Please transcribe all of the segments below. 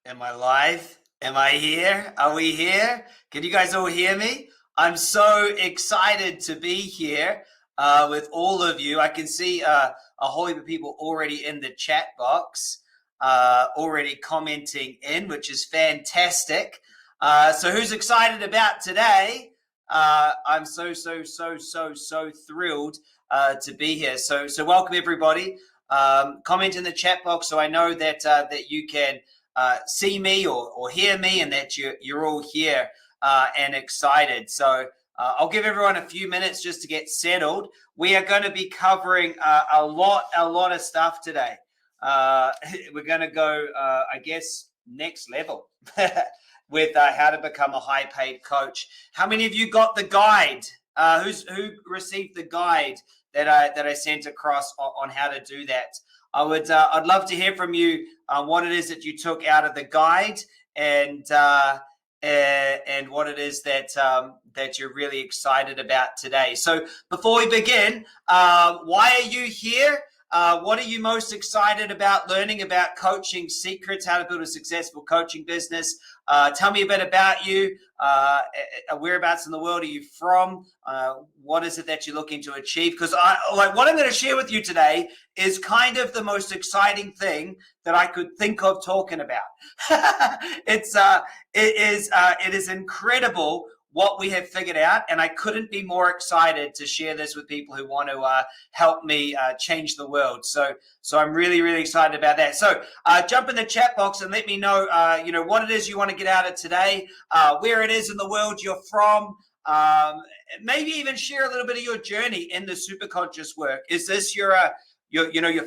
Am I live? Am I here? Are we here? Can you guys all hear me? I'm so excited to be here with all of you. I can see a whole heap of people already in the chat box, already commenting in, which is fantastic. So who's excited about today? I'm so thrilled to be here. So welcome everybody. Comment in the chat box so I know that that you can see me or hear me, and that you're all here and excited. So I'll give everyone a few minutes just to get settled. We are going to be covering a lot of stuff today. We're going to go, I guess, next level with how to become a high-paid coach. How many of you got the guide? Who received the guide that I sent across on how to do that? I'd love to hear from you what it is that you took out of the guide, and what it is that you're really excited about today. So before we begin, why are you here? What are you most excited about learning about coaching secrets, how to build a successful coaching business? Tell me a bit about you. Whereabouts in the world are you from? What is it that you're looking to achieve? Because what I'm going to share with you today is kind of the most exciting thing that I could think of talking about. It is incredible what we have figured out, and I couldn't be more excited to share this with people who want to help me change the world. So I'm really excited about that. So jump in the chat box and let me know, what it is you want to get out of today, where it is in the world you're from. Maybe even share a little bit of your journey in the superconscious work. Is this your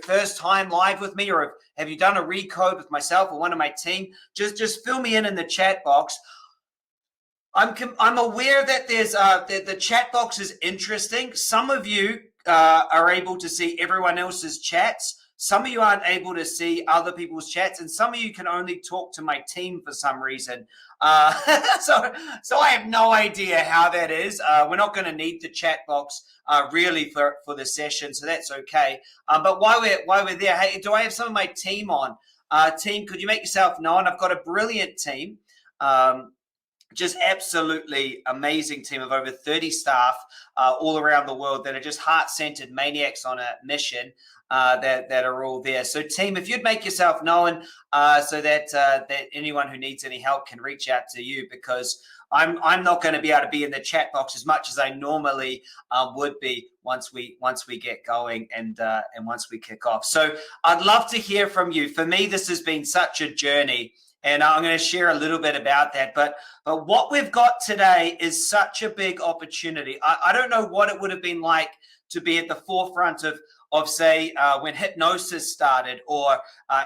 first time live with me, or have you done a recode with myself or one of my team? Just fill me in the chat box. I'm aware that there's the chat box is interesting. Some of you are able to see everyone else's chats. Some of you aren't able to see other people's chats, and some of you can only talk to my team for some reason. So I have no idea how that is. We're not going to need the chat box really for the session, so that's okay. But while we're there, hey, do I have some of my team on? Team, could you make yourself known? I've got a brilliant team. Just absolutely amazing team of over 30 staff all around the world that are just heart-centered maniacs on a mission that are all there. So team, if you'd make yourself known so that anyone who needs any help can reach out to you, because I'm not going to be able to be in the chat box as much as I normally would be once we get going and once we kick off. So I'd love to hear from you. For me, this has been such a journey, and I'm going to share a little bit about that. But what we've got today is such a big opportunity. I don't know what it would have been like to be at the forefront of say, when hypnosis started, or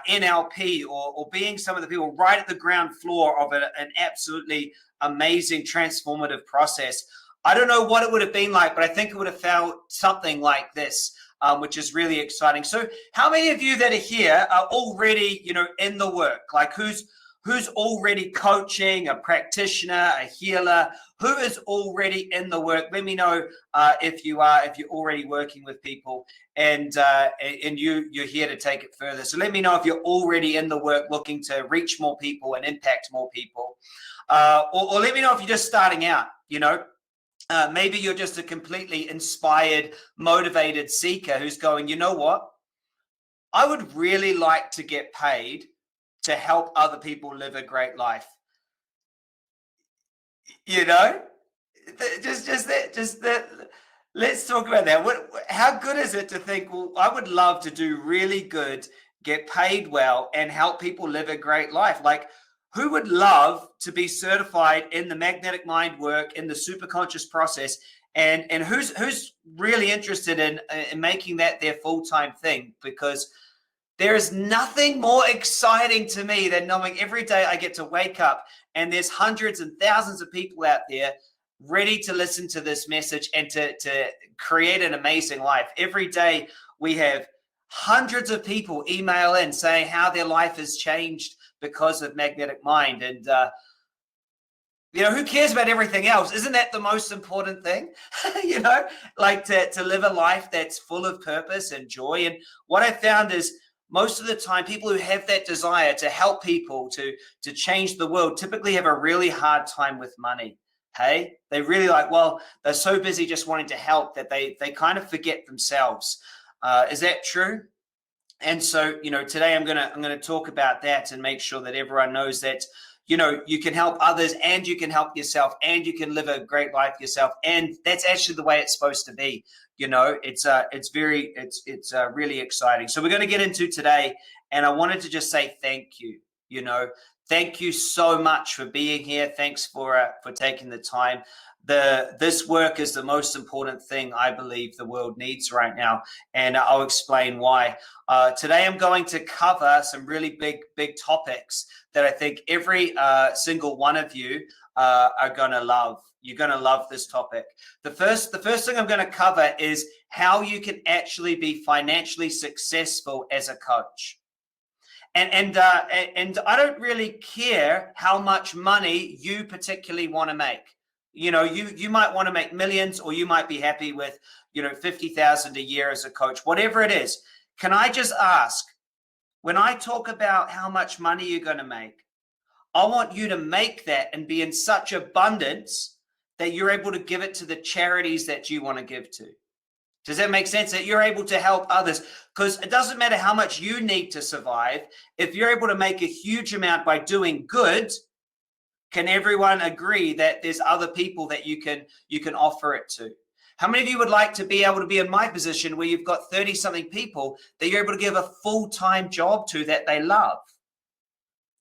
NLP, or being some of the people right at the ground floor of an absolutely amazing transformative process. I don't know what it would have been like, but I think it would have felt something like this. Which is really exciting. So how many of you that are here are already, in the work? Like who's already coaching, a practitioner, a healer? Who is already in the work? Let me know if you're already working with people and you're here to take it further. So let me know if you're already in the work, looking to reach more people and impact more people. Or let me know if you're just starting out, maybe you're just a completely inspired, motivated seeker who's going, you know what? I would really like to get paid to help other people live a great life. Just that. Let's talk about that. How good is it to think, well, I would love to do really good, get paid well, and help people live a great life? Like, who would love to be certified in the magnetic mind work, in the superconscious process, and who's really interested in making that their full-time thing? Because there is nothing more exciting to me than knowing every day I get to wake up and there's hundreds and thousands of people out there ready to listen to this message and to create an amazing life. Every day we have hundreds of people email in saying how their life has changed because of magnetic mind. And who cares about everything else? Isn't that the most important thing? Like to live a life that's full of purpose and joy. And what I found is most of the time, people who have that desire to help people, to change the world, typically have a really hard time with money. Hey, they really well, they're so busy just wanting to help that they kind of forget themselves. Is that true? And so, today I'm gonna talk about that and make sure that everyone knows that, you can help others and you can help yourself and you can live a great life yourself. And that's actually the way it's supposed to be. It's really exciting. So we're going to get into today, and I wanted to just say thank you. Thank you so much for being here. Thanks for taking the time. This work is the most important thing I believe the world needs right now, and I'll explain why. Today I'm going to cover some really big topics that I think every single one of you are going to love. You're going to love this topic. The first thing I'm going to cover is how you can actually be financially successful as a coach. And I don't really care how much money you particularly want to make. You might want to make millions, or you might be happy with, 50,000 a year as a coach, whatever it is. Can I just ask, when I talk about how much money you're going to make, I want you to make that and be in such abundance that you're able to give it to the charities that you want to give to. Does that make sense? That you're able to help others, because it doesn't matter how much you need to survive. If you're able to make a huge amount by doing good, can everyone agree that there's other people that you can offer it to? How many of you would like to be able to be in my position where you've got 30-something people that you're able to give a full-time job to that they love?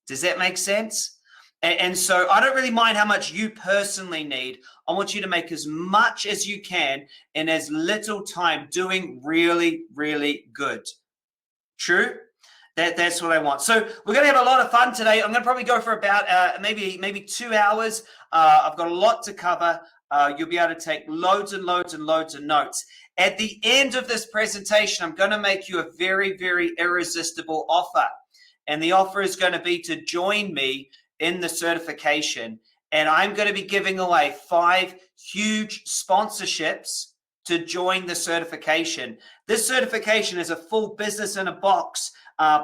Does that make sense? And so I don't really mind how much you personally need. I want you to make as much as you can in as little time, doing really, really good. True? That's what I want. So we're going to have a lot of fun today. I'm going to probably go for about maybe 2 hours. I've got a lot to cover. You'll be able to take loads and loads and loads of notes. At the end of this presentation, I'm going to make you a very, very irresistible offer. And the offer is going to be to join me in the certification. And I'm going to be giving away 5 huge sponsorships to join the certification. This certification is a full business in a box,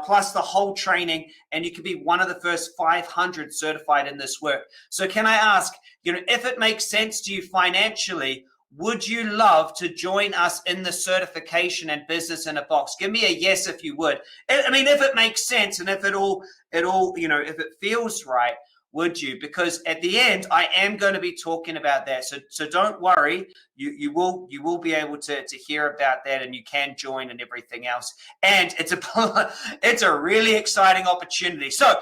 plus the whole training, and you can be one of the first 500 certified in this work. So can I ask, if it makes sense to you financially, would you love to join us in the certification and business in a box? Give me a yes if you would. I mean, if it makes sense and if it all, if it feels right, would you? Because at the end, I am going to be talking about that. So don't worry. You will be able to hear about that, and you can join and everything else. And it's a really exciting opportunity. So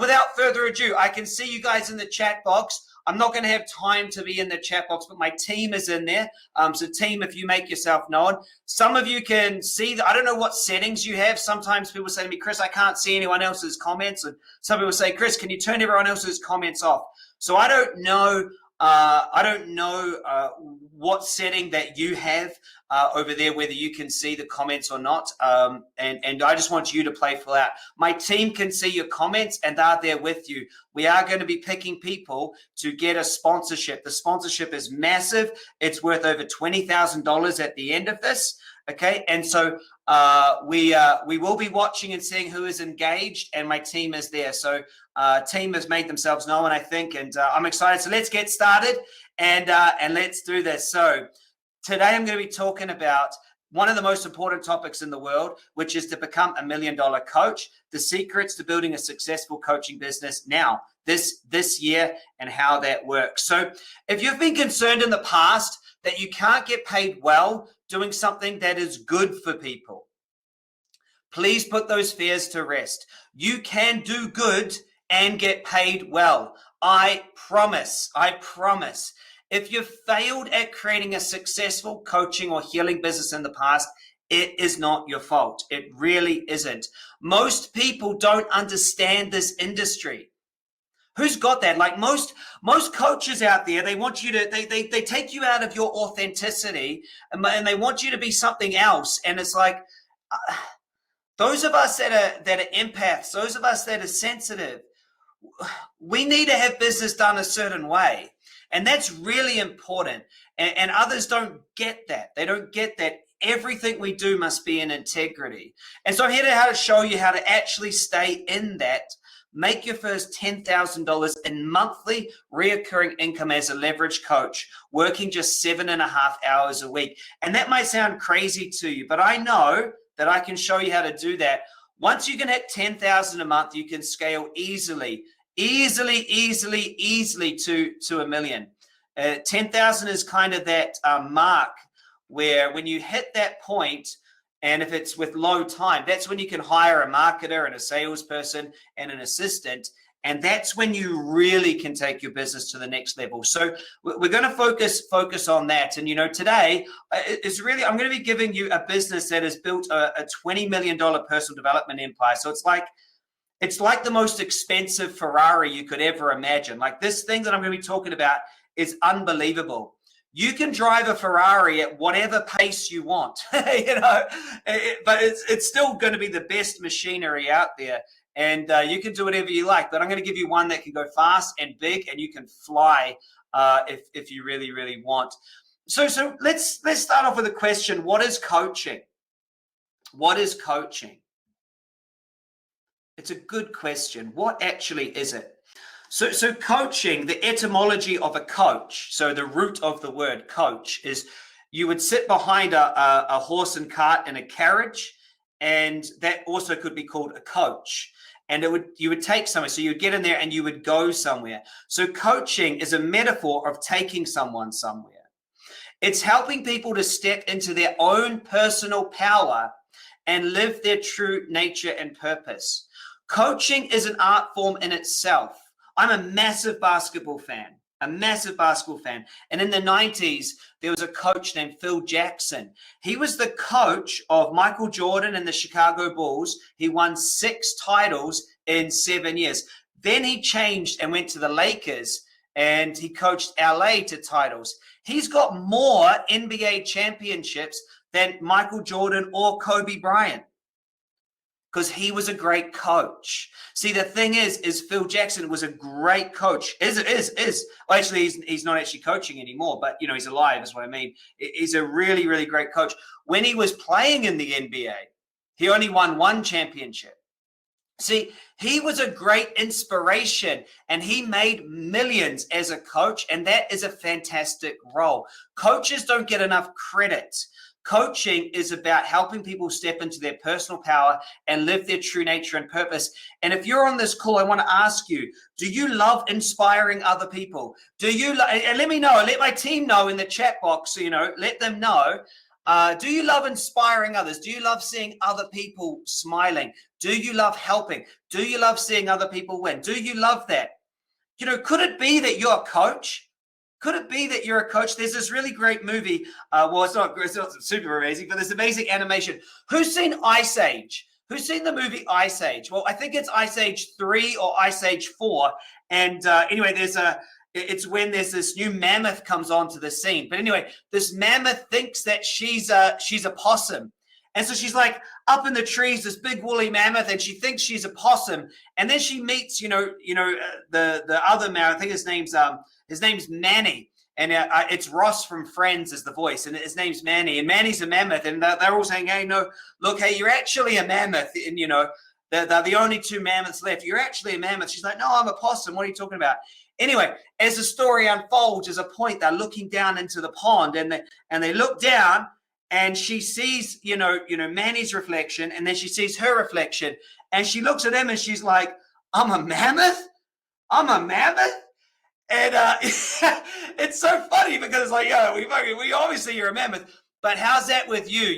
without further ado, I can see you guys in the chat box. I'm not going to have time to be in the chat box, but my team is in there. So team, if you make yourself known. Some of you can see, I don't know what settings you have. Sometimes people say to me, Chris, I can't see anyone else's comments. And some people say, Chris, can you turn everyone else's comments off? So I don't know what setting that you have over there, whether you can see the comments or not. And I just want you to play full out. My team can see your comments and they're there with you. We are going to be picking people to get a sponsorship. The sponsorship is massive. It's worth over $20,000 at the end of this. Okay, and so we will be watching and seeing who is engaged, and my team is there. So team has made themselves known, I think, and I'm excited. So let's get started and let's do this. So today I'm going to be talking about one of the most important topics in the world, which is to become $1 million coach, the secrets to building a successful coaching business now, this year, and how that works. So if you've been concerned in the past that you can't get paid well doing something that is good for people, please put those fears to rest. You can do good and get paid well. I promise. If you've failed at creating a successful coaching or healing business in the past, it is not your fault. It really isn't. Most people don't understand this industry. Who's got that? Like most coaches out there, they want you to, they take you out of your authenticity and they want you to be something else. And it's like, those of us that are empaths, those of us that are sensitive, we need to have business done a certain way. And that's really important. And others don't get that. They don't get that. everything we do must be in integrity. And so I'm here to show you how to actually stay in that. Make your first $10,000 in monthly reoccurring income as a leverage coach, working just 7.5 hours a week. And that might sound crazy to you, but I know that I can show you how to do that. Once you can hit 10,000 a month, you can scale easily to $1 million. 10,000 is kind of that mark where when you hit that point, and if it's with low time, that's when you can hire a marketer and a salesperson and an assistant. And that's when you really can take your business to the next level. So we're going to focus on that. And, today is really, I'm going to be giving you a business that has built a $20 million personal development empire. So it's like the most expensive Ferrari you could ever imagine. Like, this thing that I'm going to be talking about is unbelievable. You can drive a Ferrari at whatever pace you want, but it's still going to be the best machinery out there. And you can do whatever you like, but I'm going to give you one that can go fast and big, and you can fly if you really, really want. So let's start off with a question. What is coaching? What is coaching? It's a good question. What actually is it? So coaching, the etymology of a coach, so the root of the word coach is you would sit behind a horse and cart in a carriage, and that also could be called a coach. And you would take somewhere. So you would get in there and you would go somewhere. So coaching is a metaphor of taking someone somewhere. It's helping people to step into their own personal power and live their true nature and purpose. Coaching is an art form in itself. I'm a massive basketball fan. And in the 90s, there was a coach named Phil Jackson. He was the coach of Michael Jordan and the Chicago Bulls. He won 6 titles in 7 years. Then he changed and went to the Lakers, and he coached LA to titles. He's got more NBA championships than Michael Jordan or Kobe Bryant, because he was a great coach. See, the thing is Phil Jackson was a great coach. Well, actually, he's not actually coaching anymore, but he's alive, is what I mean. He's a really, really great coach. When he was playing in the NBA, he only won 1 championship. See, he was a great inspiration, and he made millions as a coach, and that is a fantastic role. Coaches don't get enough credit. Coaching is about helping people step into their personal power and live their true nature and purpose. And if you're on this call, I want to ask you, do you love inspiring other people? Do you, and let me know, let my team know in the chat box, let them know. Do you love inspiring others? Do you love seeing other people smiling? Do you love helping? Do you love seeing other people win? Do you love that? Could it be that you're a coach? Could it be that you're a coach? There's this really great movie. It's not super amazing, but there's amazing animation. Who's seen Ice Age? Who's seen the movie Ice Age? Well, I think it's Ice Age 3 or Ice Age 4. And anyway, it's when there's this new mammoth comes onto the scene. But anyway, this mammoth thinks that she's a possum. And so she's like up in the trees, this big woolly mammoth, and she thinks she's a possum. And then she meets, the other mammoth. I think his name's Manny, and it's Ross from Friends is the voice, and his name's Manny, and Manny's a mammoth, and they're all saying, hey, no, look, hey, you're actually a mammoth, and they're the only 2 mammoths left. You're actually a mammoth. She's like, no, I'm a possum. What are you talking about? Anyway, as the story unfolds, there's a point they're looking down into the pond, and they look down, and she sees, Manny's reflection, and then she sees her reflection, and she looks at him, and she's like, I'm a mammoth? I'm a mammoth? And it's so funny because it's like, we obviously you're a mammoth, but how's that with you?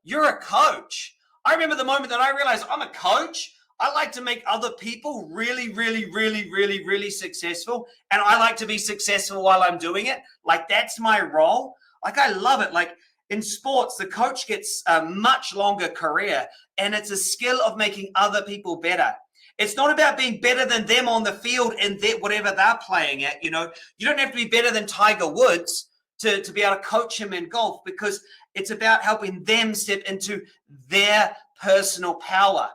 You're a coach. I remember the moment that I realized I'm a coach. I like to make other people really, really, really, really, really successful. And I like to be successful while I'm doing it. Like, that's my role. Like, I love it. Like, in sports, the coach gets a much longer career, and it's a skill of making other people better. It's not about being better than them on the field and whatever they're playing at. You don't have to be better than Tiger Woods to be able to coach him in golf, because it's about helping them step into their personal power.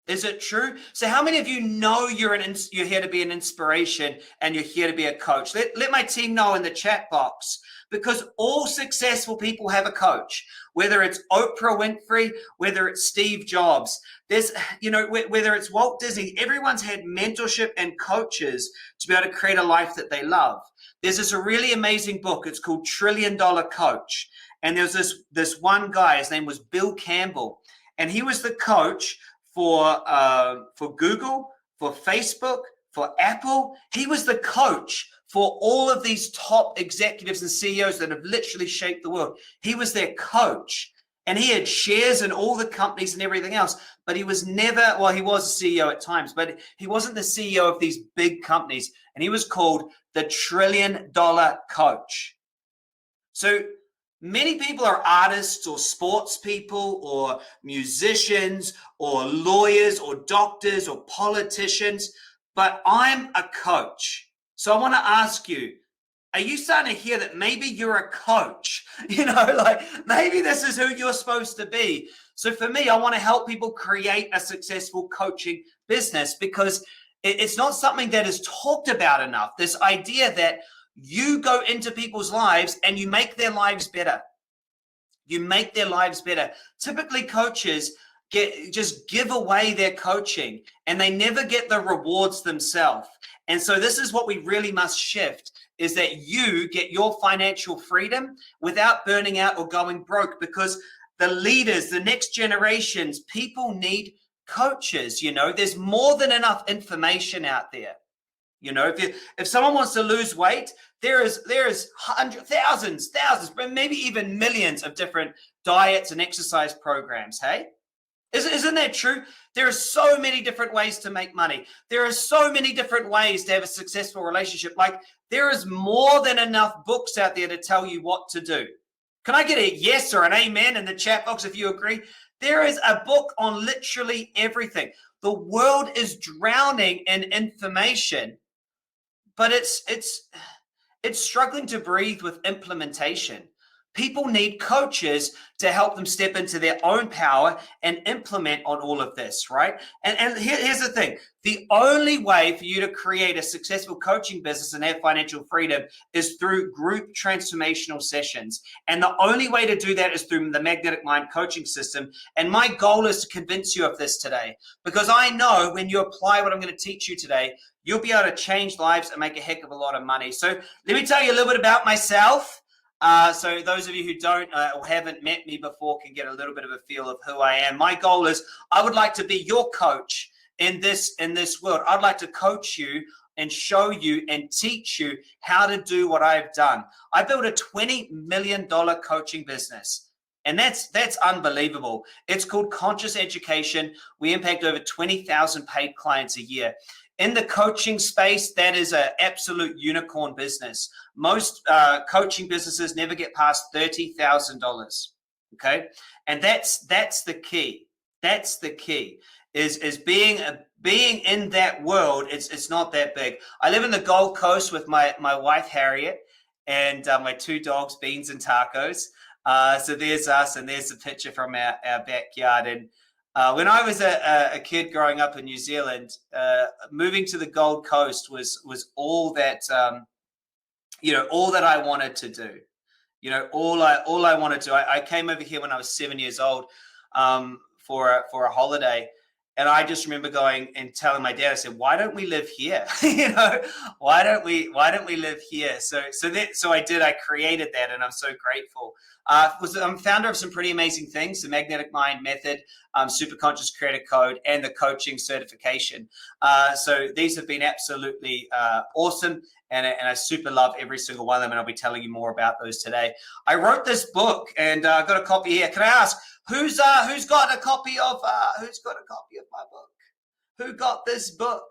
Is it true? So how many of you know you're here to be an inspiration and you're here to be a coach? Let my team know in the chat box, because all successful people have a coach, whether it's Oprah Winfrey, whether it's Steve Jobs, whether it's Walt Disney, everyone's had mentorship and coaches to be able to create a life that they love. There's this really amazing book. It's called $1 Trillion Coach. And there's this one guy, his name was Bill Campbell, and he was the coach for Google, for Facebook, for Apple. He was the coach for all of these top executives and CEOs that have literally shaped the world. He was their coach, and he had shares in all the companies and everything else, but he was never, well, he was a CEO at times, but he wasn't the CEO of these big companies, and he was called the $1 Trillion Coach. So many people are artists or sports people or musicians or lawyers or doctors or politicians, but I'm a coach. So I want to ask you, are you starting to hear that maybe you're a coach? Like maybe this is who you're supposed to be. So for me, I want to help people create a successful coaching business, because it's not something that is talked about enough. This idea that you go into people's lives and you make their lives better. You make their lives better. Typically, coaches just give away their coaching and they never get the rewards themselves. And so this is what we really must shift, is that you get your financial freedom without burning out or going broke, because the leaders, the next generations, people need coaches. There's more than enough information out there. If someone wants to lose weight, there is hundreds, thousands, but maybe even millions of different diets and exercise programs. Hey, isn't that true? There are so many different ways to make money. There are so many different ways to have a successful relationship. Like, there is more than enough books out there to tell you what to do. Can I get a yes or an amen in the chat box if you agree? There is a book on literally everything. The world is drowning in information, but it's struggling to breathe with implementation. People need coaches to help them step into their own power and implement on all of this, right? And here's the thing. The only way for you to create a successful coaching business and have financial freedom is through group transformational sessions. And the only way to do that is through the Magnetic Mind coaching system. And my goal is to convince you of this today, because I know when you apply what I'm going to teach you today, you'll be able to change lives and make a heck of a lot of money. So let me tell you a little bit about myself. So those of you who don't or haven't met me before can get a little bit of a feel of who I am. My goal is I would like to be your coach in this world. I'd like to coach you and show you and teach you how to do what I've done. I built a $20 million coaching business. And that's unbelievable. It's called Conscious Education. We impact over 20,000 paid clients a year. In the coaching space, that is an absolute unicorn business. Most coaching businesses never get past $30,000. Okay, and that's the key. That's the key. Is being in that world. It's not that big. I live in the Gold Coast with my wife Harriet and my two dogs Beans and Tacos. So there's us, and there's a picture from our backyard. And when I was a kid growing up in New Zealand, moving to the Gold Coast was all that all that I wanted to do. All I wanted to. I came over here when I was 7 years old for a holiday, and I just remember going and telling my dad, I said, "Why don't we live here? Why don't we live here?" So I did. I created that, and I'm so grateful. I'm founder of some pretty amazing things: the Magnetic Mind Method, Super Conscious Creator Code, and the coaching certification. So these have been absolutely awesome, and I super love every single one of them, and I'll be telling you more about those today. I wrote this book, and I've got a copy here. Can I ask who's got a copy of my book? Who got this book?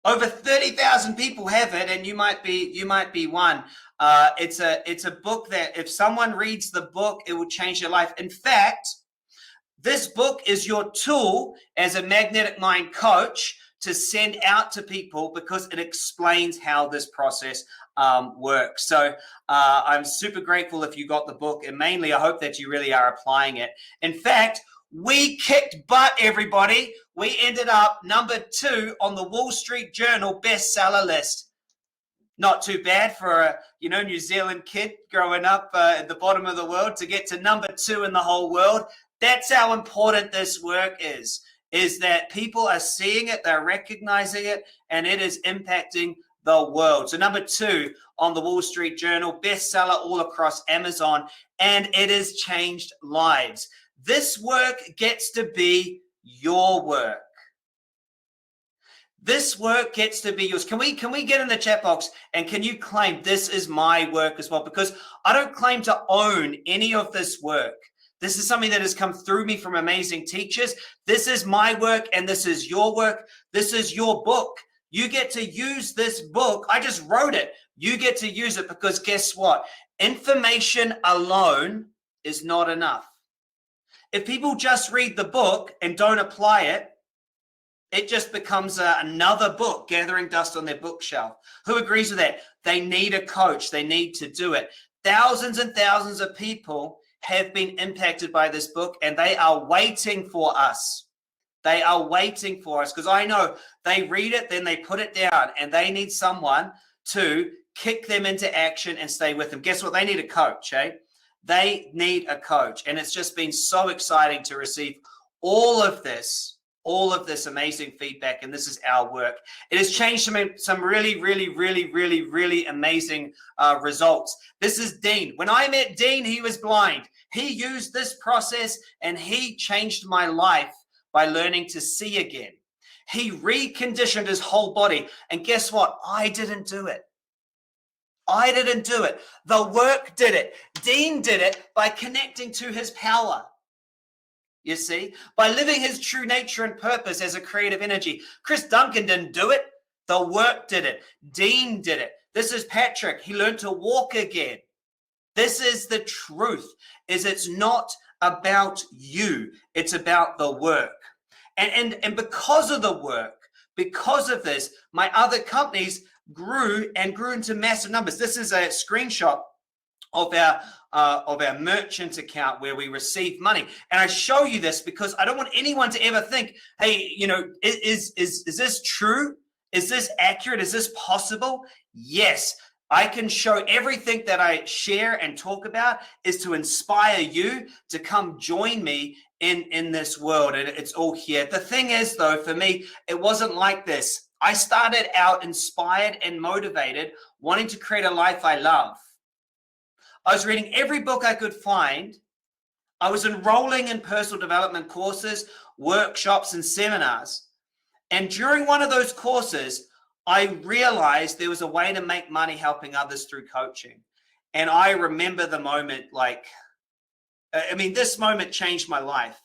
Over 30,000 people have it, and you might be one. It's a book that if someone reads the book, it will change their life. In fact, this book is your tool as a Magnetic Mind coach to send out to people, because it explains how this process works. So I'm super grateful if you got the book, and mainly I hope that you really are applying it. In fact, we kicked butt, everybody. we ended up #2 on the Wall Street Journal bestseller list. Not too bad for a New Zealand kid growing up at the bottom of the world to get to #2 in the whole world. That's how important this work is that people are seeing it, they're recognizing it, and it is impacting the world. So #2 on the Wall Street Journal, bestseller all across Amazon, and it has changed lives. This work gets to be your work. This work gets to be yours. Can we get in the chat box and can you claim this is my work as well? Because I don't claim to own any of this work. This is something that has come through me from amazing teachers. This is my work and this is your work. This is your book. You get to use this book. I just wrote it. You get to use it because guess what? Information alone is not enough. If people just read the book and don't apply it, it just becomes another book gathering dust on their bookshelf. Who agrees with that? They need a coach. They need to do it. Thousands and thousands of people have been impacted by this book, and they are waiting for us. They are waiting for us because I know they read it, then they put it down, and they need someone to kick them into action and stay with them. Guess what? They need a coach, eh? They need a coach. And it's just been so exciting to receive all of this amazing feedback, and this is our work. It has changed some really amazing results. This is Dean. When I met Dean, he was blind. He used this process and he changed my life by learning to see again. He reconditioned his whole body, and guess what? I didn't do it. I didn't do it. The work did it. Dean did it by connecting to his power. You see, by living his true nature and purpose as a creative energy. Chris Duncan didn't do it. The work did it. Dean did it. This is Patrick. He learned to walk again. This is the truth, is it's not about you. It's about the work. And because of the work, because of this, my other companies grew into massive numbers. This is a screenshot of our merchant account where we receive money. And I show you this because I don't want anyone to ever think, hey, is this true? Is this accurate? Is this possible? Yes, I can show everything that I share and talk about is to inspire you to come join me in this world. And it's all here. The thing is, though, for me, it wasn't like this. I started out inspired and motivated, wanting to create a life I love. I was reading every book I could find. I was enrolling in personal development courses, workshops, and seminars. And during one of those courses, I realized there was a way to make money helping others through coaching. And I remember the moment, this moment changed my life.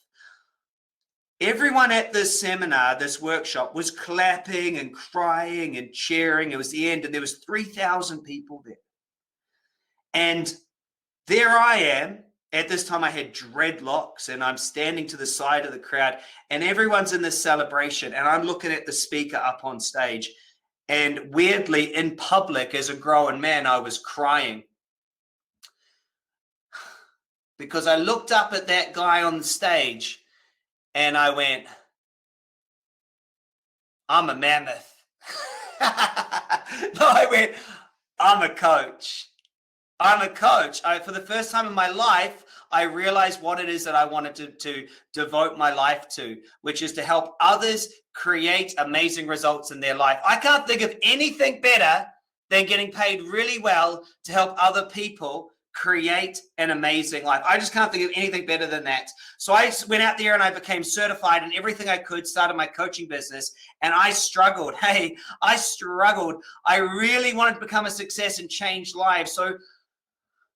Everyone at this seminar, this workshop, was clapping and crying and cheering. It was the end, and there was 3,000 people there. And there I am. At this time, I had dreadlocks, and I'm standing to the side of the crowd, and everyone's in this celebration, and I'm looking at the speaker up on stage. And weirdly, in public, as a grown man, I was crying because I looked up at that guy on the stage, and I went, I'm a mammoth. No, I went, I'm a coach. I'm a coach. For the first time in my life, I realized what it is that I wanted to devote my life to, which is to help others create amazing results in their life. I can't think of anything better than getting paid really well to help other people create an amazing life. I just can't think of anything better than that. So I went out there and I became certified in everything I could, started my coaching business, and I struggled. Hey, I struggled. I really wanted to become a success and change lives.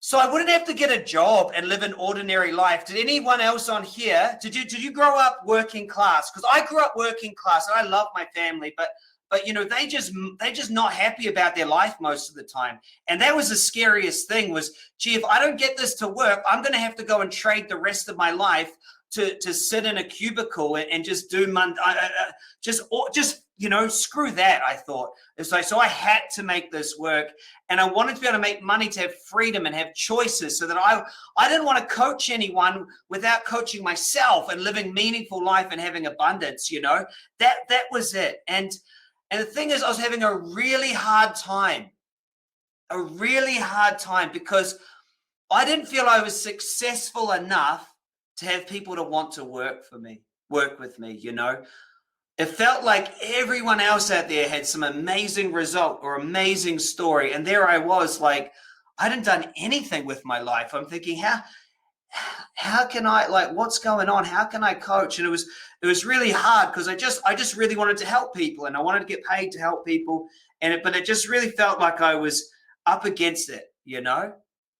So I wouldn't have to get a job and live an ordinary life. Did anyone else on here, did you grow up working class? Because I grew up working class and I love my family, but they just not happy about their life most of the time. And that was the scariest thing was, gee, if I don't get this to work, I'm going to have to go and trade the rest of my life to sit in a cubicle and just do just screw that. I thought it's like, so I had to make this work, and I wanted to be able to make money, to have freedom and have choices, so that I didn't want to coach anyone without coaching myself and living meaningful life and having abundance. That was it. And the thing is, I was having a really hard time because I didn't feel I was successful enough to have people to want to work with me. It felt like everyone else out there had some amazing result or amazing story. And there I was, like, I hadn't done anything with my life. I'm thinking, how can I, like, what's going on? How can I coach? And it was really hard, because I just really wanted to help people, and I wanted to get paid to help people. But it just really felt like I was up against it,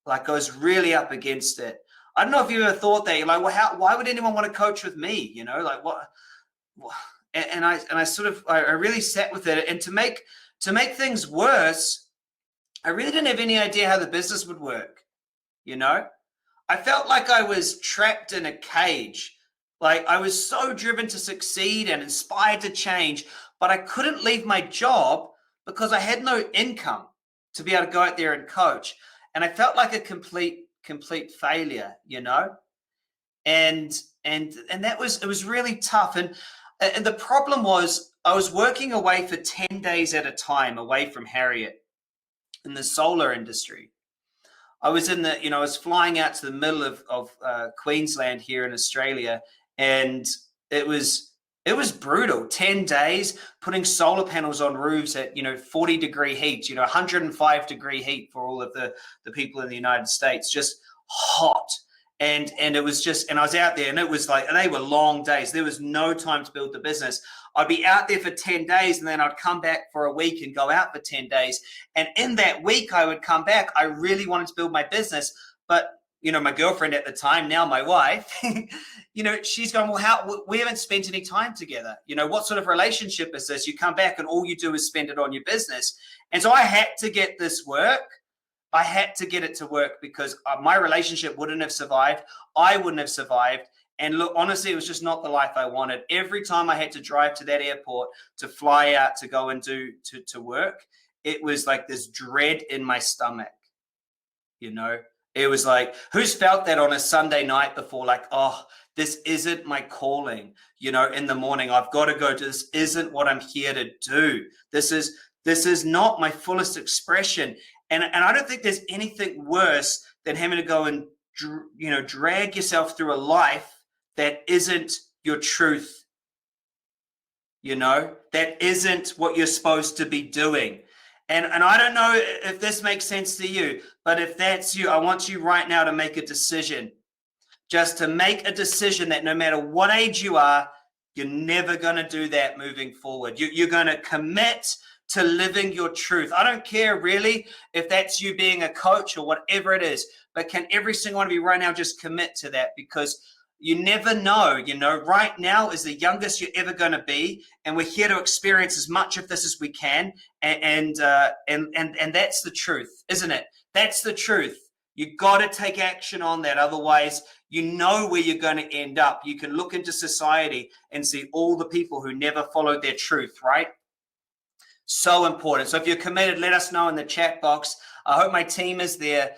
like I was really up against it. I don't know if you ever thought that. You're like, well, why would anyone want to coach with me? Like what? And I really sat with it. And to make things worse, I really didn't have any idea how the business would work. I felt like I was trapped in a cage. Like, I was so driven to succeed and inspired to change, but I couldn't leave my job because I had no income to be able to go out there and coach. And I felt like a complete failure, and it was really tough. And the problem was, I was working away for 10 days at a time away from Harriet in the solar industry. I was I was flying out to the middle of Queensland here in Australia, and it was brutal. 10 days putting solar panels on roofs at 40-degree heat, 105-degree heat for all of the people in the United States, just hot. And it was just, and I was out there, and it was like, they were long days. There was no time to build the business. I'd be out there for 10 days, and then I'd come back for a week and go out for 10 days. And in that week, I would come back. I really wanted to build my business, but my girlfriend at the time, now my wife, she's going, well, we haven't spent any time together. What sort of relationship is this? You come back and all you do is spend it on your business. And so I had to get this work. I had to get it to work, because my relationship wouldn't have survived. I wouldn't have survived. And look, honestly, it was just not the life I wanted. Every time I had to drive to that airport to fly out to go and do to work, it was like this dread in my stomach. It was like, who's felt that on a Sunday night before? Like, oh, this isn't my calling. In the morning, I've got to go to this. Isn't what I'm here to do. This is not my fullest expression. And I don't think there's anything worse than having to go and drag yourself through a life that isn't your truth. That isn't what you're supposed to be doing. And I don't know if this makes sense to you, but if that's you, I want you right now to make a decision. Just to make a decision that no matter what age you are, you're never going to do that moving forward. You're going to commit to living your truth. I don't care really if that's you being a coach or whatever it is, but can every single one of you right now just commit to that? Because you never know, right now is the youngest you're ever going to be. And we're here to experience as much of this as we can. And that's the truth, isn't it? That's the truth. You got to take action on that. Otherwise, where you're going to end up. You can look into society and see all the people who never followed their truth, right? So important. So if you're committed, let us know in the chat box. I hope my team is there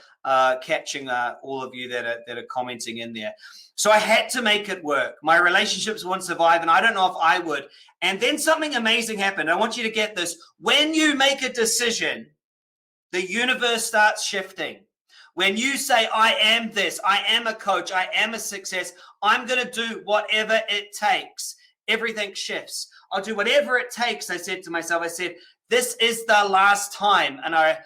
catching all of you that are commenting in there. So I had to make it work. My relationships wouldn't survive, and I don't know if I would. And then something amazing happened. I want you to get this. When you make a decision, the universe starts shifting. When you say, I am this, I am a coach, I am a success, I'm going to do whatever it takes, everything shifts. I'll do whatever it takes, I said to myself. I said, this is the last time. And I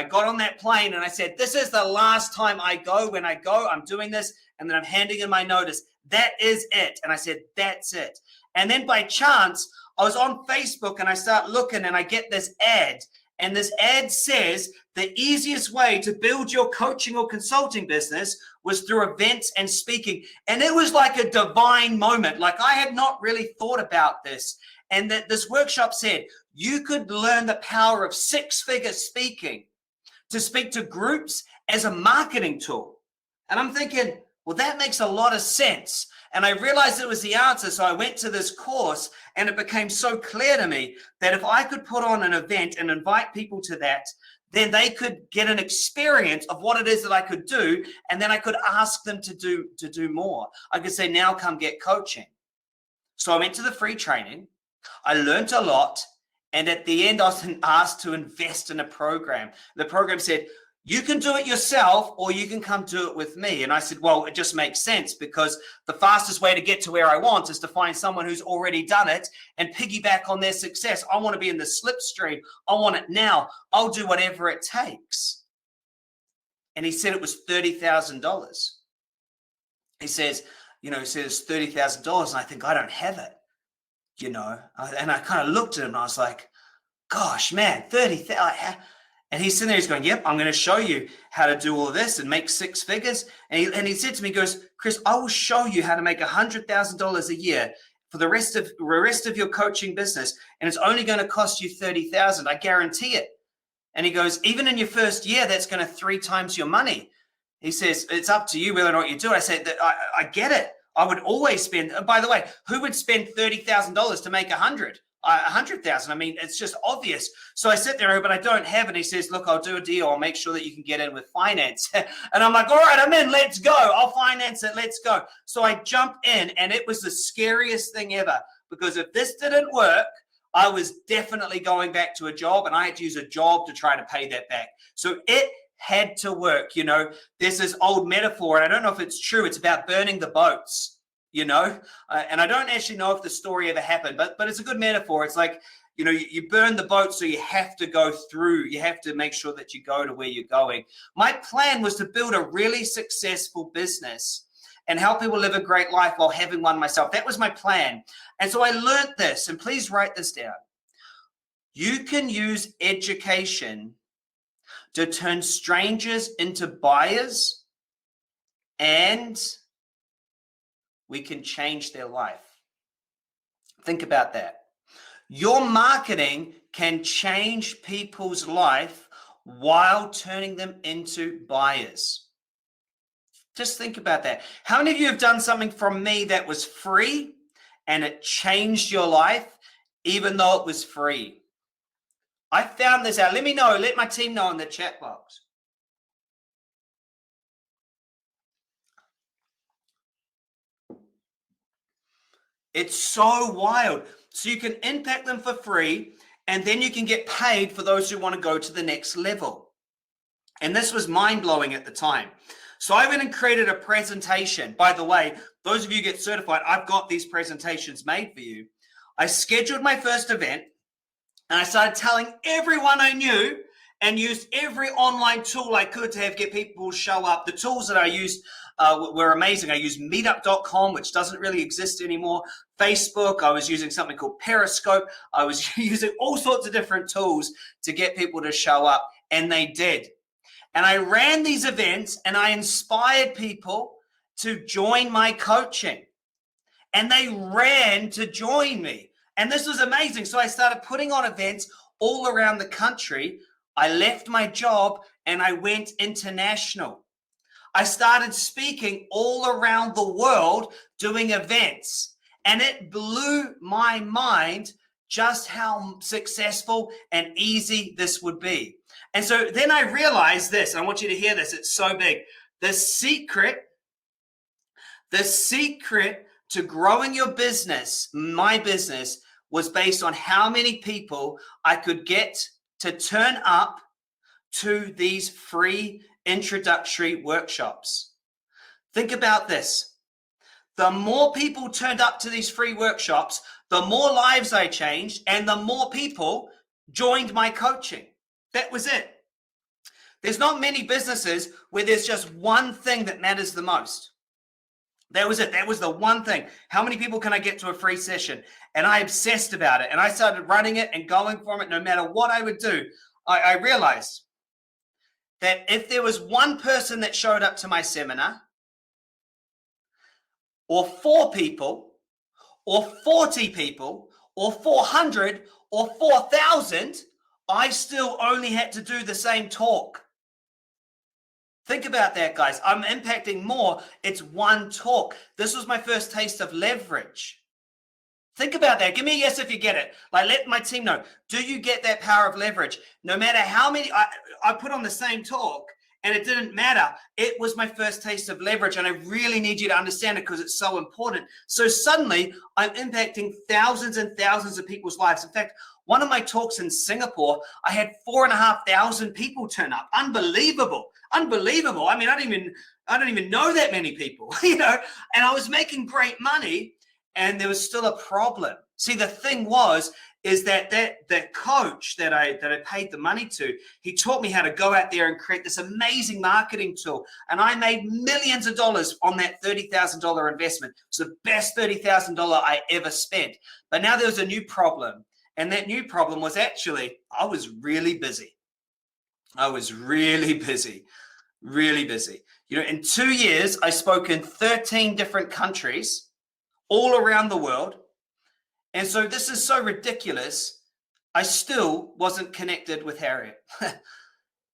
got on that plane and I said, this is the last time I go. When I go, I'm doing this. And then I'm handing in my notice. That is it. And I said, that's it. And then by chance, I was on Facebook and I start looking and I get this ad. And this ad says the easiest way to build your coaching or consulting business was through events and speaking. And it was like a divine moment. Like, I had not really thought about this. And that this workshop said you could learn the power of six-figure speaking to speak to groups as a marketing tool. And I'm thinking, well, that makes a lot of sense. And I realized it was the answer. So I went to this course, and it became so clear to me that if I could put on an event and invite people to that, then they could get an experience of what it is that I could do. And then I could ask them to do more. I could say, now come get coaching. So I went to the free training. I learned a lot. And at the end, I was asked to invest in a program. The program said, you can do it yourself, or you can come do it with me. And I said, well, it just makes sense, because the fastest way to get to where I want is to find someone who's already done it and piggyback on their success. I want to be in the slipstream. I want it now. I'll do whatever it takes. And he said it was $30,000. He says, he says $30,000. And I think, I don't have it, And I kind of looked at him and I was like, gosh, man, 30,000. And he's sitting there, he's going, yep, I'm going to show you how to do all of this and make six figures. And he said to me, he goes, Chris, I will show you how to make $100,000 a year for the rest of your coaching business. And it's only going to cost you $30,000. I guarantee it. And he goes, even in your first year, that's going to 3 times your money. He says, it's up to you whether or not you do it. I said, I get it. I would always spend, by the way, who would spend $30,000 to make 100,000? I mean, it's just obvious. So I sit there, but I don't have it. He says, look, I'll do a deal. I'll make sure that you can get in with finance. And I'm like, all right, I'm in. Let's go. I'll finance it. Let's go. So I jump in, and it was the scariest thing ever, because if this didn't work, I was definitely going back to a job, and I had to use a job to try to pay that back. So it had to work. There's this old metaphor, and I don't know if it's true. It's about burning the boats. And I don't actually know if the story ever happened, but it's a good metaphor. It's like, you burn the boat, so you have to go through. You have to make sure that you go to where you're going. My plan was to build a really successful business and help people live a great life while having one myself. That was my plan. And so I learned this, and please write this down. You can use education to turn strangers into buyers, and we can change their life. Think about that. Your marketing can change people's life while turning them into buyers. Just think about that. How many of you have done something from me that was free and it changed your life, even though it was free? I found this out. Let me know. Let my team know in the chat box. It's so wild. So you can impact them for free, and then you can get paid for those who want to go to the next level. And this was mind-blowing at the time. So I went and created a presentation. By the way, those of you who get certified, I've got these presentations made for you. I scheduled my first event, and I started telling everyone I knew, and used every online tool I could to get people to show up. The tools that I used were amazing. I used meetup.com, which doesn't really exist anymore. Facebook, I was using something called Periscope. I was using all sorts of different tools to get people to show up, and they did. And I ran these events, and I inspired people to join my coaching, and they ran to join me. And this was amazing. So I started putting on events all around the country. I left my job and I went international. I started speaking all around the world doing events, and it blew my mind just how successful and easy this would be. And so then I realized this, and I want you to hear this. It's so big. The secret to growing your business, my business, was based on how many people I could get to turn up to these free introductory workshops. Think about this. The more people turned up to these free workshops, the more lives I changed, and the more people joined my coaching. That was it. There's not many businesses where there's just one thing that matters the most. That was it. That was the one thing. How many people can I get to a free session? And I obsessed about it. And I started running it and going from it no matter what I would do. I realized that if there was one person that showed up to my seminar, or 4 people, or 40 people, or 400, or 4,000, I still only had to do the same talk. Think about that, guys. I'm impacting more. It's one talk. This was my first taste of leverage. Think about that. Give me a yes if you get it. Like, let my team know. Do you get that power of leverage? No matter how many I put on the same talk and it didn't matter. It was my first taste of leverage. And I really need you to understand it because it's so important. So suddenly I'm impacting thousands and thousands of people's lives. In fact, one of my talks in Singapore, I had 4,500 people turn up. Unbelievable. Unbelievable. I mean, I don't even know that many people, you know, and I was making great money. And there was still a problem. See, the thing is that coach that I paid the money to, he taught me how to go out there and create this amazing marketing tool. And I made millions of dollars on that $30,000 investment. It's the best $30,000 I ever spent. But now there was a new problem. And that new problem was actually, I was really busy. I was really busy, really busy. You know, in 2 years, I spoke in 13 different countries all around the world. And so this is so ridiculous. I still wasn't connected with Harriet.